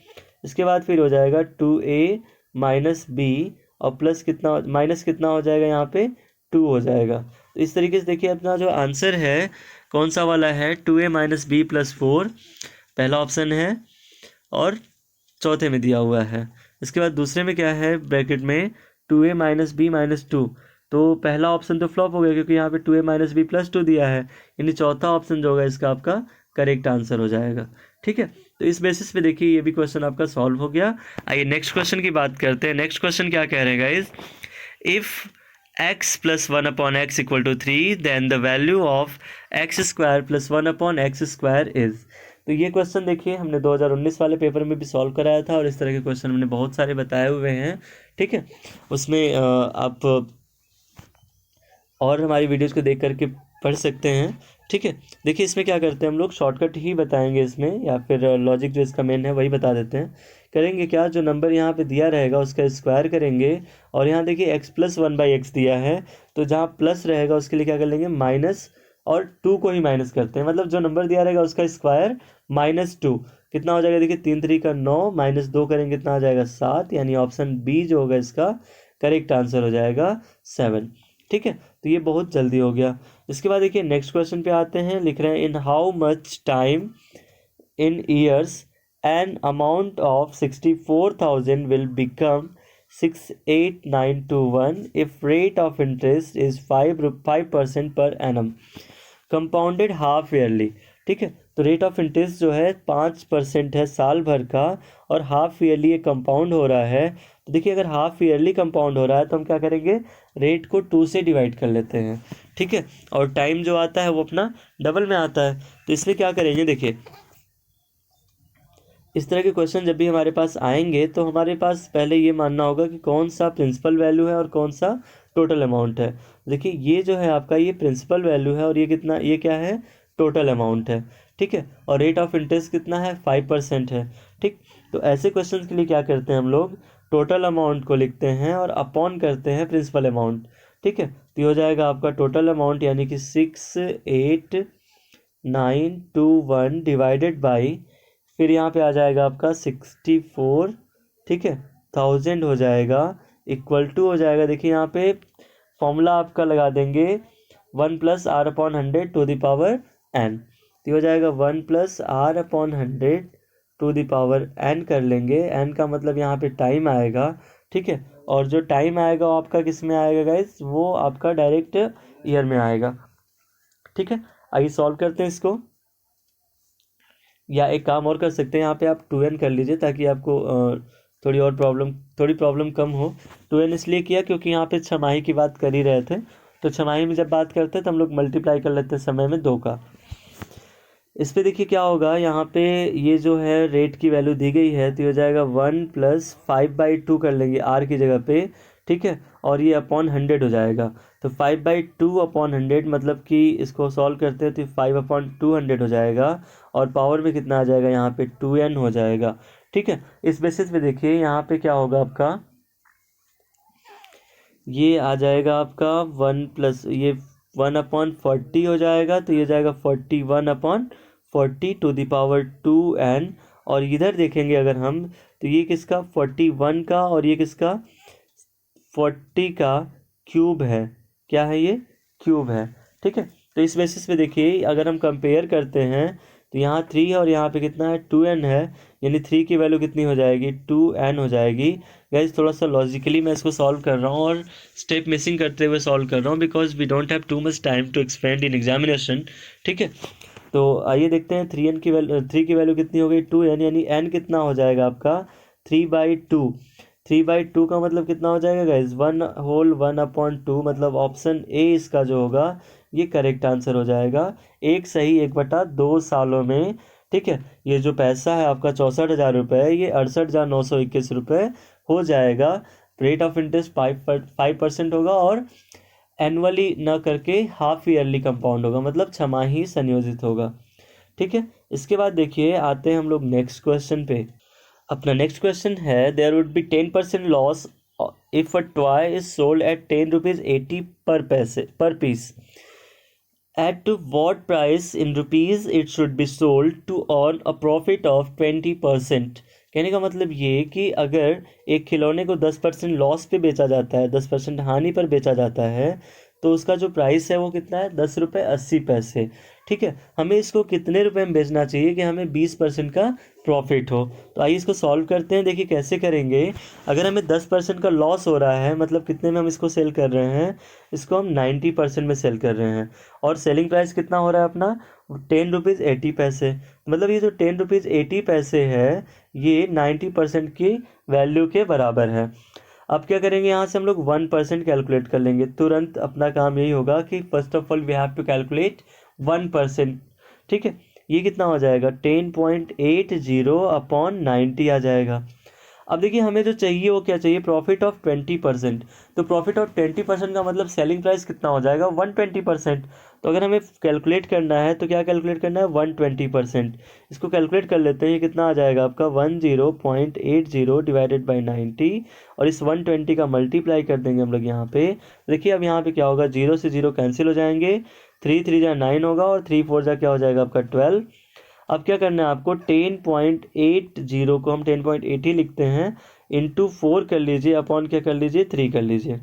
इसके बाद फिर हो जाएगा 2a माइनस बी, और प्लस कितना, माइनस कितना हो जाएगा यहाँ पे 2 हो जाएगा। तो इस तरीके से देखिए अपना जो आंसर है कौन सा वाला है, 2a माइनस बी प्लस 4 पहला ऑप्शन है, और चौथे में दिया हुआ है। इसके बाद दूसरे में क्या है, ब्रैकेट में 2a माइनस बी माइनस 2, तो पहला ऑप्शन तो फ्लॉप हो गया क्योंकि यहाँ पे 2a माइनस बी प्लस 2 दिया है, यानी चौथा ऑप्शन जो होगा इसका आपका करेक्ट आंसर हो जाएगा। ठीक है, तो इस बेसिस पे देखिए ये भी क्वेश्चन आपका सॉल्व हो गया। आइए नेक्स्ट क्वेश्चन की बात करते हैं। नेक्स्ट क्वेश्चन क्या कह रहे हैं guys, if x plus 1/x equal to 3 then the value of x square plus 1/x square is. तो ये क्वेश्चन देखिए हमने 2019 वाले पेपर में भी सॉल्व कराया था और इस तरह के क्वेश्चन हमने बहुत सारे बताए हुए हैं। ठीक है, उसमें आप और हमारी वीडियोज़ को देख करके पढ़ सकते हैं। ठीक है, देखिए इसमें क्या करते हैं हम लोग, शॉर्टकट ही बताएंगे इसमें, या फिर लॉजिक जो इसका मेन है वही बता देते हैं। करेंगे क्या, जो नंबर यहाँ पे दिया रहेगा उसका स्क्वायर करेंगे, और यहाँ देखिए x प्लस 1/x दिया है, तो जहाँ प्लस रहेगा उसके लिए क्या कर लेंगे, माइनस, और 2 को ही माइनस करते हैं, मतलब जो नंबर दिया रहेगा उसका स्क्वायर -2 कितना हो जाएगा, देखिए 3 3 का 9 -2 करेंगे कितना आ जाएगा 7, यानी ऑप्शन बी जो होगा इसका करेक्ट आंसर हो जाएगा 7। ठीक है, तो ये बहुत जल्दी हो गया। इसके बाद देखिए नेक्स्ट क्वेश्चन पे आते हैं, लिख रहे हैं in how much time in years an amount of 64,000 will become 68921 if rate of interest is 5% per annum compounded half yearly. ठीक है, तो रेट ऑफ इंटरेस्ट जो है 5% है साल भर का, और हाफ ईयरली ये कंपाउंड हो रहा है। तो देखिए अगर हाफ ईयरली कंपाउंड हो रहा है तो हम क्या करेंगे, रेट को 2 से डिवाइड कर लेते हैं। ठीक है, और टाइम जो आता है वो अपना डबल में आता है, तो इसमें क्या करेंगे, देखिए इस तरह के क्वेश्चन जब भी हमारे पास आएंगे तो हमारे पास पहले ये मानना होगा कि कौन सा प्रिंसिपल वैल्यू है और कौन सा टोटल अमाउंट है। देखिए ये जो है आपका ये प्रिंसिपल वैल्यू है और ये कितना, ये क्या है, टोटल अमाउंट है। ठीक है, और रेट ऑफ इंटरेस्ट कितना है, 5% है। ठीक, तो ऐसे क्वेश्चन के लिए क्या करते हैं हम लोग, टोटल अमाउंट को लिखते हैं और अपॉन करते हैं प्रिंसिपल अमाउंट। ठीक है, तो ये हो जाएगा आपका टोटल अमाउंट यानी कि 68921 डिवाइडेड बाई, फिर यहाँ पे आ जाएगा आपका 64, ठीक है, 1000 हो जाएगा, इक्वल टू हो जाएगा, देखिए यहाँ पे फॉर्मूला आपका लगा देंगे 1 + r/100 to the power n, तो हो जाएगा 1 + r/100 to the power n कर लेंगे। n का मतलब यहाँ पे टाइम आएगा। ठीक है, और जो टाइम आएगा वो आपका किस में आएगा गाइस, वो आपका डायरेक्ट ईयर में आएगा। ठीक है, आइए सॉल्व करते हैं इसको, या एक काम और कर सकते हैं, यहाँ पे आप 2n कर लीजिए ताकि आपको थोड़ी प्रॉब्लम कम हो। 2n इसलिए किया क्योंकि यहाँ पे छमाही की बात कर ही रहे थे, तो छमाही में जब बात करते हैं तो हम लोग मल्टीप्लाई कर लेते हैं समय में 2 का। इस पे देखिए क्या होगा, यहाँ पे ये जो है रेट की वैल्यू दी गई है, तो ये हो जाएगा 1 + 5/2 कर लेंगे r की जगह पे। ठीक है, और ये अपॉन 100 हो जाएगा, तो 5/2 अपॉन 100 मतलब कि इसको सॉल्व करते हैं तो 5/200 हो जाएगा, और पावर में कितना आ जाएगा, यहाँ पे 2n हो जाएगा। ठीक है, इस बेसिस पे देखिए यहाँ पे क्या होगा आपका, ये आ जाएगा आपका 1 + ये 1/40 हो जाएगा, तो ये जाएगा 41/40 टू द पावर 2n, और इधर देखेंगे अगर हम तो ये किसका 41 का और ये किसका 40 का क्यूब है, क्या है ये क्यूब है। ठीक है, तो इस बेसिस पे देखिए अगर हम कंपेयर करते हैं तो यहाँ 3 है और यहाँ पे कितना है 2n है, यानी 3 की वैल्यू कितनी हो जाएगी 2n हो जाएगी। गाइस थोड़ा सा लॉजिकली मैं इसको सॉल्व कर रहा हूँ और स्टेप मिसिंग करते हुए सॉल्व कर रहा हूँ, because we don't have too much time to expend in examination. ठीक है, तो आइए देखते हैं 3 की वैल्यू कितनी हो गई 2n, यानी n कितना हो जाएगा आपका 3/2। 3/2 का मतलब कितना हो जाएगा गाइज 1/2, मतलब ऑप्शन ए इसका जो होगा ये करेक्ट आंसर हो जाएगा। 1 सही 1/2 सालों में। ठीक है, ये जो पैसा है आपका 64,000 रुपये, ये 68,921 रुपये हो जाएगा। रेट ऑफ इंटरेस्ट 5% होगा, और एनुअली न करके हाफ ईयरली कंपाउंड होगा, मतलब छमाही संयोजित होगा। ठीक है, इसके बाद देखिए आते हैं हम लोग नेक्स्ट क्वेश्चन पे। अपना नेक्स्ट क्वेश्चन है, there would be 10% loss if a toy is sold at 10 rupees 80 per piece. At what price in rupees it should be sold to earn a profit of 20%। कहने का मतलब ये कि अगर एक खिलौने को 10% लॉस पे बेचा जाता है, 10% हानि पर बेचा जाता है, तो उसका जो प्राइस है वो कितना है 10 रुपये 80 पैसे। ठीक है, हमें इसको कितने रुपए में बेचना चाहिए कि हमें 20% का प्रॉफिट हो। तो आइए इसको सॉल्व करते हैं। देखिए कैसे करेंगे। अगर हमें 10% का लॉस हो रहा है, मतलब कितने में हम इसको सेल कर रहे हैं, इसको हम 90% में सेल कर रहे हैं, और सेलिंग प्राइस कितना हो रहा है अपना 10 रुपीज़ 80 पैसे। मतलब ये जो 10 रुपीज़ 80 पैसे है ये 90% की वैल्यू के बराबर है। अब क्या करेंगे, यहाँ से हम लोग 1% कैलकुलेट कर लेंगे। तुरंत अपना काम यही होगा कि first of all we have to calculate 1%। ठीक है, ये कितना हो जाएगा 10.80/90 आ जाएगा। अब देखिए हमें जो चाहिए वो क्या चाहिए, प्रॉफिट ऑफ 20%। तो प्रॉफिट ऑफ 20% का मतलब सेलिंग प्राइस कितना हो जाएगा 120%। तो अगर हमें कैलकुलेट करना है तो क्या कैलकुलेट करना है 120%। इसको कैलकुलेट कर लेते हैं, ये कितना आ जाएगा आपका 10.80 ÷ 90, और इस 120 का मल्टीप्लाई कर देंगे हम लोग यहाँ पे। देखिए अब यहाँ पे क्या होगा, 0 से 0 कैंसिल हो जाएंगे, 3 3 जा 9 होगा, और 3 4 जा क्या हो जाएगा आपका 12। अब क्या करना है आपको, 10.80 को हम 10.80 लिखते हैं, इंटू 4 कर लीजिए, अपॉन क्या कर लीजिए 3 कर लीजिए।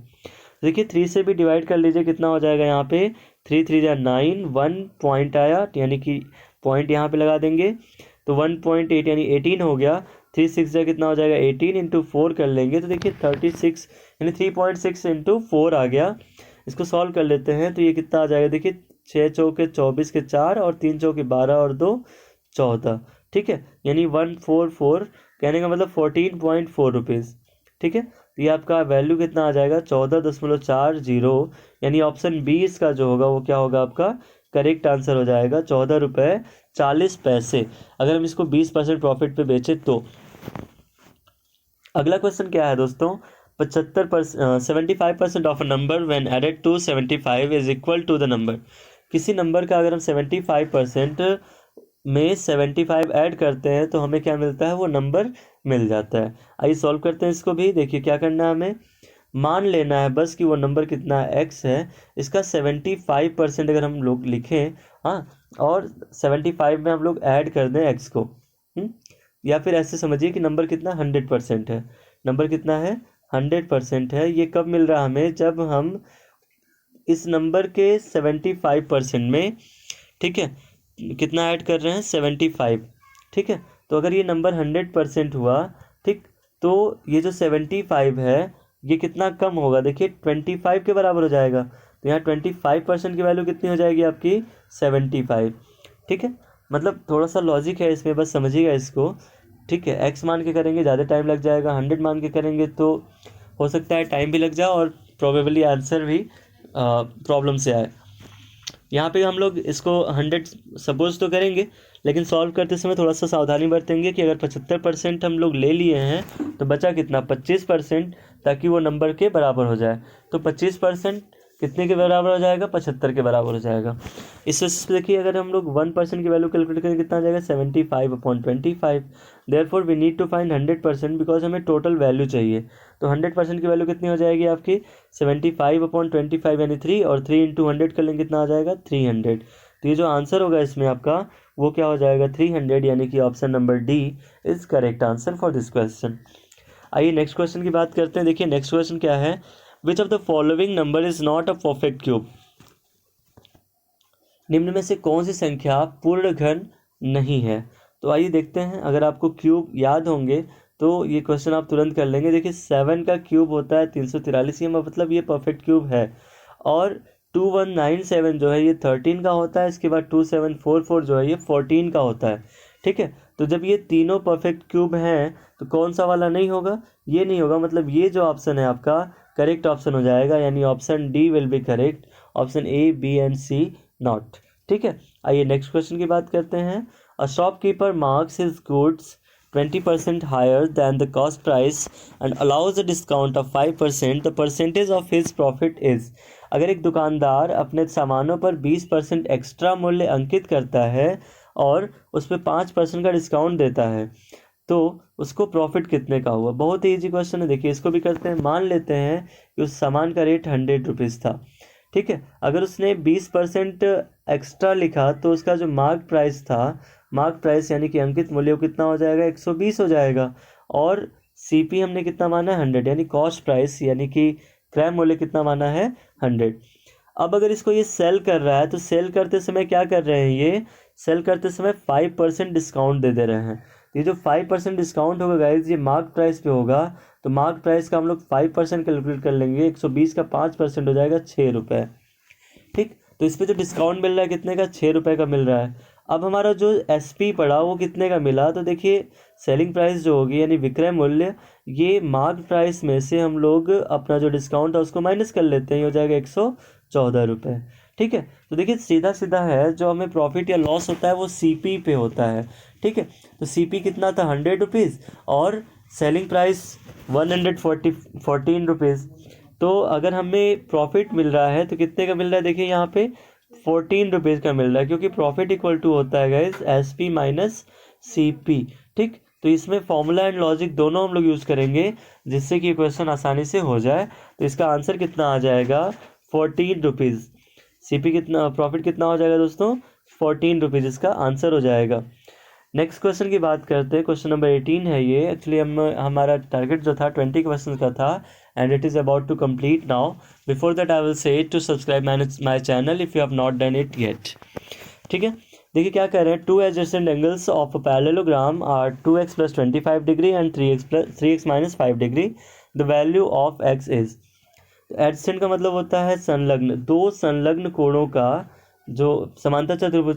देखिए 3 से भी डिवाइड कर लीजिए, कितना हो जाएगा यहाँ पे 3 3 जा 9, 1 पॉइंट आया, यानी कि पॉइंट यहाँ पे लगा देंगे, तो 1.8 यानी 18 हो गया। 3 6 जा कितना हो जाएगा 18, इंटू 4 कर लेंगे, तो देखिए 36 यानी 3.6 इंटू 4 आ गया। इसको सॉल्व कर लेते हैं, तो ये कितना आ जाएगा, देखिए 6 चौके 24 के 4, और 3 चौके 12, और 2 14। ठीक है, यानी 144, कहने का मतलब 14.4 रुपीज़। ठीक है, तो ये आपका वैल्यू कितना आ जाएगा 14.40, यानी ऑप्शन बी इसका जो होगा वो क्या होगा आपका करेक्ट आंसर हो जाएगा 14 रुपये 40 पैसे, अगर हम इसको 20% प्रॉफिट पे बेचे तो। अगला क्वेश्चन क्या है दोस्तों, 75% of a number when added to 75 is equal to the number. किसी नंबर का अगर हम 75% में 75 ऐड करते हैं तो हमें क्या मिलता है, वो नंबर मिल जाता है। आइए सॉल्व करते हैं इसको भी। देखिए क्या करना है, हमें मान लेना है बस कि वो नंबर कितना एक्स है, इसका 75% अगर हम लोग लिखें, हाँ, और 75 में हम लोग ऐड कर दें एक्स को, या फिर ऐसे समझिए कि नंबर कितना 100% है। नंबर कितना है 100% है। ये कब मिल रहा है हमें, जब हम इस नंबर के 75% में, ठीक है, कितना ऐड कर रहे हैं 75। ठीक है, तो अगर ये नंबर 100% हुआ, ठीक, तो ये जो 75 है ये कितना कम होगा, देखिए 25 के बराबर हो जाएगा। तो यहाँ 25% की वैल्यू कितनी हो जाएगी आपकी 75। ठीक है, मतलब थोड़ा सा लॉजिक है इसमें, बस समझिएगा इसको। ठीक है, एक्स मान के करेंगे ज़्यादा टाइम लग जाएगा, 100 मान के करेंगे तो हो सकता है टाइम भी लग जाए और प्रोबेबली आंसर भी प्रॉब्लम से आए। यहाँ पे हम लोग इसको 100 सपोज तो करेंगे, लेकिन सॉल्व करते समय थोड़ा सा सावधानी बरतेंगे कि अगर 75% हम लोग ले लिए हैं तो बचा कितना 25%, ताकि वो नंबर के बराबर हो जाए। तो 25% कितने के बराबर हो जाएगा 75 के बराबर हो जाएगा। इस वजह से देखिए अगर हम लोग 1% की वैल्यू कैलकुलेट करें कितना आ जाएगा 75/25। Therefore we need to find 100%, because हमें टोटल वैल्यू चाहिए। तो 100% की वैल्यू कितनी हो जाएगी आपकी 75/25 यानी 3, और 3 इंटू 100 कर लेंगे कितना आ जाएगा 300। तो ये जो आंसर होगा इसमें आपका वो क्या हो जाएगा 300, यानी कि option number D is correct answer for this question. आइए नेक्स्ट क्वेश्चन की बात करते हैं। देखिए नेक्स्ट क्वेश्चन क्या है, which of the following number is not a perfect cube. निम्न में से कौन सी संख्या पूर्ण घन नहीं है। तो आइए देखते हैं, अगर आपको क्यूब याद होंगे तो ये क्वेश्चन आप तुरंत कर लेंगे। देखिए 7 का क्यूब होता है 343, ये मतलब ये परफेक्ट क्यूब है। और 2197 जो है ये 13 का होता है, इसके बाद 2744 जो है ये 14 का होता है। ठीक है, तो जब ये तीनों परफेक्ट क्यूब हैं तो कौन सा वाला नहीं होगा, ये नहीं होगा, मतलब ये जो ऑप्शन है आपका करेक्ट ऑप्शन हो जाएगा, यानी option D will be correct, option A B and C not. ठीक है, आइए नेक्स्ट क्वेश्चन की बात करते हैं। A shopkeeper marks his goods 20% higher than the cost price and allows a discount of 5%, the percentage of his profit is। अगर एक दुकानदार अपने सामानों पर 20% एक्स्ट्रा मूल्य अंकित करता है और उस पर 5% का डिस्काउंट देता है तो उसको प्रॉफिट कितने का हुआ। बहुत ही ईजी क्वेश्चन है। देखिए इसको भी करते हैं। मान लेते हैं कि उस सामान का रेट 100 रुपीज़ था। ठीक है, अगर उसने 20% एक्स्ट्रा लिखा तो उसका जो मार्क प्राइस था, मार्क प्राइस यानी कि अंकित मूल्य कितना हो जाएगा 120 हो जाएगा, और सीपी हमने कितना माना है 100, यानी कॉस्ट प्राइस यानी कि क्रय मूल्य कितना माना है 100। अब अगर इसको ये सेल कर रहा है तो सेल करते समय क्या कर रहे हैं, ये सेल करते समय 5% डिस्काउंट दे रहे हैं। ये जो 5% डिस्काउंट होगा गाइज, ये मार्क प्राइस पे होगा। तो मार्क प्राइस का हम लोग 5% कैलकुलेट कर लेंगे, 120 का 5% हो जाएगा 6 रुपये। ठीक, तो इस पर जो डिस्काउंट मिल रहा है कितने का, 6 रुपये का मिल रहा है। अब हमारा जो SP पड़ा वो कितने का मिला, तो देखिए सेलिंग प्राइस जो होगी यानी विक्रय मूल्य, ये मार्क प्राइस में से हम लोग अपना जो डिस्काउंट है उसको माइनस कर लेते हैं, ये हो जाएगा 114 रुपये। ठीक है, तो देखिए सीधा सीधा है, जो हमें प्रॉफिट या लॉस होता है वो CP पे होता है। ठीक है, तो CP कितना था, 100 रुपीज़, और सेलिंग प्राइस 114 रुपीज़। तो अगर हमें प्रॉफिट मिल रहा है तो कितने का मिल रहा है, देखिए यहाँ पे 14 रुपीज़ का मिल रहा है, क्योंकि प्रॉफिट इक्वल टू होता है गाइज SP माइनस CP। ठीक, तो इसमें फॉर्मूला एंड लॉजिक दोनों हम लोग यूज़ करेंगे जिससे कि क्वेश्चन आसानी से हो जाए। तो इसका आंसर कितना आ जाएगा, 14 रुपीज़। CP कितना, प्रॉफिट कितना हो जाएगा दोस्तों, 14 रुपीज़ इसका आंसर हो जाएगा। नेक्स्ट क्वेश्चन की बात करते हैं, क्वेश्चन नंबर 18 है ये। एक्चुअली हमारा टारगेट जो था 20 क्वेश्चन का था, and it is about to complete now. Before that I will say to subscribe my channel if you have not done it yet. ठीक है, देखिए क्या कह रहे हैं, 2 adjacent angles of a parallelogram are 2x + 25 degree and 3x - 5 degree. The value of x is. Adjacent का मतलब होता है संलग्न, दो संलग्न कोणों का जो समांतर चतुर्भुज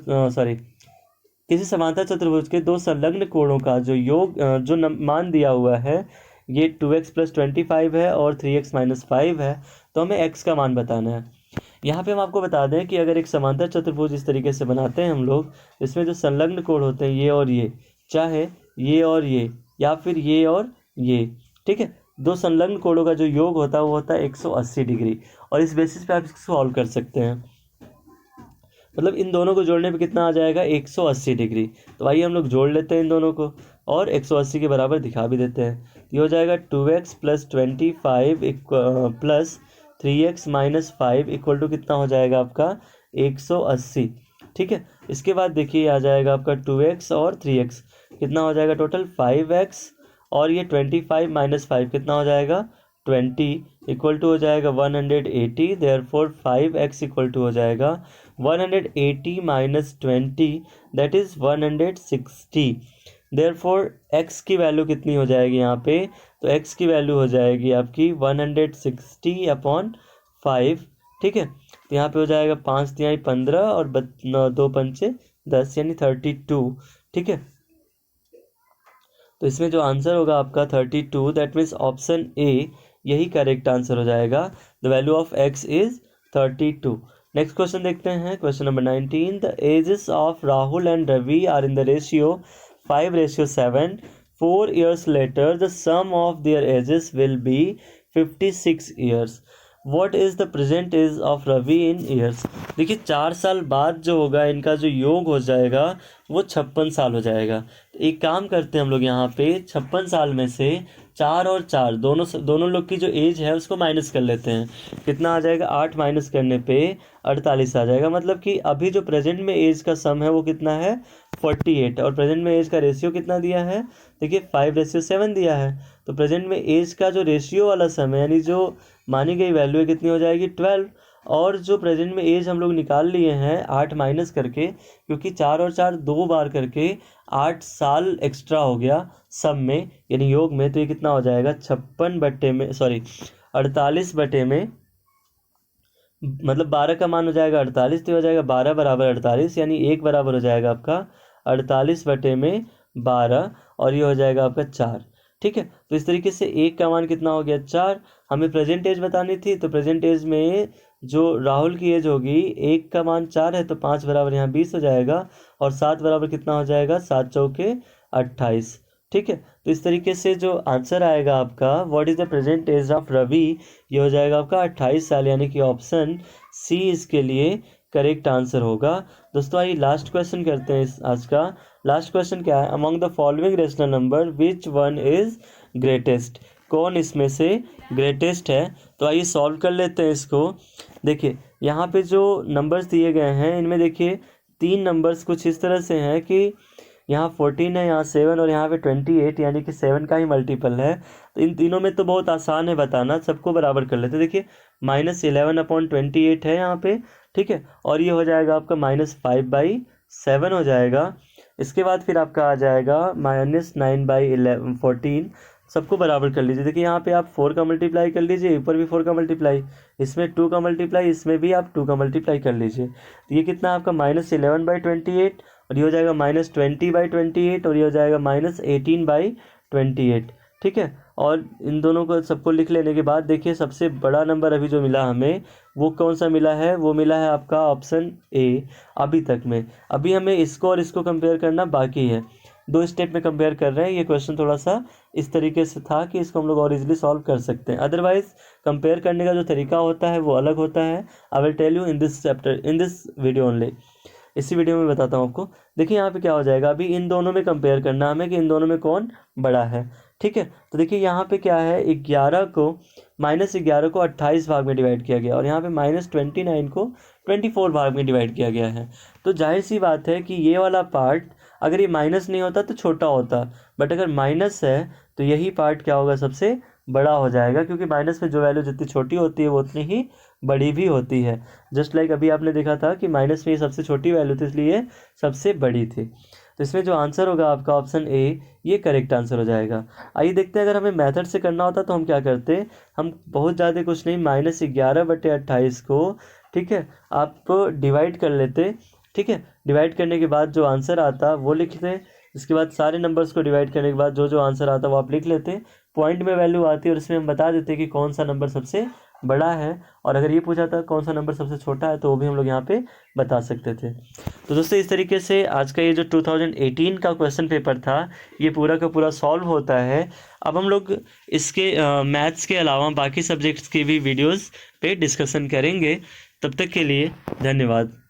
किसी समांतर चतुर्भुज के दो संलग्न कोणों का जो योग जो मान दिया हुआ है, ये 2x + 25 है और 3x - 5 है। तो हमें x का मान बताना है। यहाँ पे हम आपको बता दें कि अगर एक समांतर चतुर्भुज इस तरीके से बनाते हैं हम लोग, इसमें जो संलग्न कोण होते हैं ये और ये, चाहे ये और ये या फिर ये और ये, ठीक है, दो संलग्न कोणों का जो योग होता है वो होता है 180 डिग्री। और इस बेसिस पे आप इसको सॉल्व कर सकते हैं। मतलब इन दोनों को जोड़ने पे कितना आ जाएगा, 180 डिग्री। तो आइए हम लोग जोड़ लेते हैं इन दोनों को और 180 के बराबर दिखा भी देते हैं। ये हो जाएगा 2x + 25 plus 3x - 5 equal to कितना हो जाएगा आपका, 180। ठीक है, इसके बाद देखिए आ जाएगा आपका 2x और 3x कितना हो जाएगा, टोटल 5x, और ये 25 - 5 कितना हो जाएगा, 20 इक्वल टू हो जाएगा 180। देयरफॉर 5x इक्वल टू हो जाएगा 180 - 20 दैट इज़ 160। देयरफॉर x की वैल्यू कितनी हो जाएगी यहाँ पे, तो x की वैल्यू हो जाएगी आपकी 160/5। ठीक है, तो यहाँ पे हो जाएगा 5 तिहाई 15 और 2 पंचे 10 यानी 32। ठीक है, तो इसमें जो आंसर होगा आपका 32, दैट मीन्स ऑप्शन ए यही करेक्ट आंसर हो जाएगा। The value of x is 32। Next question देखते हैं, question number 19। The ages of Rahul and Ravi are in the ratio 5:7। 4 years later the sum of their ages will be 56 years. What is the present age of Ravi in years? देखिए 4 साल बाद जो होगा इनका जो योग हो जाएगा वो 56 साल हो जाएगा। एक काम करते हैं हम लोग यहाँ पे 56 साल में से 4 और 4 दोनों लोग की जो एज है उसको माइनस कर लेते हैं। कितना आ जाएगा, 8 माइनस करने पे 48 आ जाएगा। मतलब कि अभी जो प्रेजेंट में एज का सम है वो कितना है, 48, और प्रेजेंट में एज का रेशियो कितना दिया है, देखिए 5:7 दिया है। तो प्रेजेंट में एज का जो रेशियो वाला सम है यानी जो मानी गई वैल्यू है कितनी हो जाएगी, 12। और जो प्रेजेंट में एज हम लोग निकाल लिए हैं 8 माइनस करके, क्योंकि 4 और 4 2 बार करके 8 साल एक्स्ट्रा हो गया सब में यानी योग में। तो ये कितना हो जाएगा, 48 में मतलब 12 का मान हो जाएगा 48, तो हो जाएगा 12 बराबर 48 यानी 1 बराबर हो जाएगा आपका 48/12 और ये हो जाएगा आपका 4। ठीक है, तो इस तरीके से 1 का मान कितना हो गया, 4। हमें प्रेजेंट एज बतानी थी, तो प्रेजेंट एज में जो राहुल की एज होगी 1 का मान 4 है, तो 5 बराबर यहाँ 20 हो जाएगा, और 7 बराबर कितना हो जाएगा, 7 चौके 28। ठीक है, तो इस तरीके से जो आंसर आएगा आपका what is the present age of Ravi, ये हो जाएगा आपका 28 साल, यानी कि ऑप्शन सी इसके लिए करेक्ट आंसर होगा। दोस्तों आइए लास्ट क्वेश्चन करते हैं। आज का लास्ट क्वेश्चन क्या है, among the following rational number which one is greatest, कौन इसमें से ग्रेटेस्ट है। तो आइए सॉल्व कर लेते हैं इसको। देखिए यहाँ पे जो नंबर्स दिए गए हैं इनमें देखिए 3 नंबर्स कुछ इस तरह से हैं कि यहाँ 14 है, यहाँ 7 और यहाँ पे 28, यानी कि 7 का ही मल्टीपल है। तो इन तीनों में तो बहुत आसान है बताना, सबको बराबर कर लेते। देखिए -11/28 है यहाँ पे, ठीक है, और ये हो जाएगा आपका -5/7 हो जाएगा। इसके बाद फिर आपका आ जाएगा -9/14, सबको बराबर कर लीजिए। देखिए यहाँ पे आप 4 का मल्टीप्लाई कर लीजिए, ऊपर भी 4 का मल्टीप्लाई, इसमें 2 का मल्टीप्लाई, इसमें भी आप 2 का मल्टीप्लाई कर लीजिए। तो ये कितना आपका -11/28, और ये हो जाएगा -20/28, और ये हो जाएगा -18/28, ठीक है। और इन दोनों को सबको लिख लेने के बाद देखिए सबसे बड़ा नंबर अभी जो मिला हमें वो कौन सा मिला है, वो मिला है आपका ऑप्शन ए अभी तक में। अभी हमें इसको और इसको कंपेयर करना बाकी है, 2 स्टेप में कंपेयर कर रहे हैं। ये क्वेश्चन थोड़ा सा इस तरीके से था कि इसको हम लोग और इजीली सॉल्व कर सकते हैं। अदरवाइज कंपेयर करने का जो तरीका होता है वो अलग होता है। I will tell you in this chapter, in this video only, इसी वीडियो में बताता हूँ आपको। देखिए यहाँ पे क्या हो जाएगा, अभी इन दोनों में कंपेयर करना हमें कि इन दोनों में कौन बड़ा है, ठीक है। तो देखिए यहाँ पे क्या है, 11 को -11 को 28 भाग में डिवाइड किया गया, और यहाँ पे -29 को 24 भाग में डिवाइड किया गया है। तो जाहिर सी बात है कि ये वाला पार्ट अगर ये माइनस नहीं होता तो छोटा होता, बट अगर माइनस है तो यही पार्ट क्या होगा, सबसे बड़ा हो जाएगा, क्योंकि माइनस में जो वैल्यू जितनी छोटी होती है वो उतनी ही बड़ी भी होती है। जस्ट लाइक अभी आपने देखा था कि माइनस में ये सबसे छोटी वैल्यू थी, इसलिए सबसे बड़ी थी। तो इसमें जो आंसर होगा आपका ऑप्शन ए, ये करेक्ट आंसर हो जाएगा। आइए देखते हैं, अगर हमें मेथड से करना होता तो हम क्या करते, हम बहुत ज़्यादा कुछ नहीं, -11/28 को, ठीक है, आप डिवाइड कर लेते, ठीक है। डिवाइड करने के बाद जो आंसर आता वो लिखते, इसके बाद सारे नंबर्स को डिवाइड करने के बाद जो जो आंसर आता वो आप लिख लेते, पॉइंट में वैल्यू आती है और इसमें हम बता देते कि कौन सा नंबर सबसे बड़ा है। और अगर ये पूछा था कौन सा नंबर सबसे छोटा है तो वो भी हम लोग यहाँ पे बता सकते थे। तो दोस्तों इस तरीके से आज का ये जो 2018 का क्वेश्चन पेपर था ये पूरा का पूरा सॉल्व होता है। अब हम लोग इसके मैथ्स के अलावा बाकी सब्जेक्ट्स की भी वीडियोज़ पे डिस्कशन करेंगे। तब तक के लिए धन्यवाद।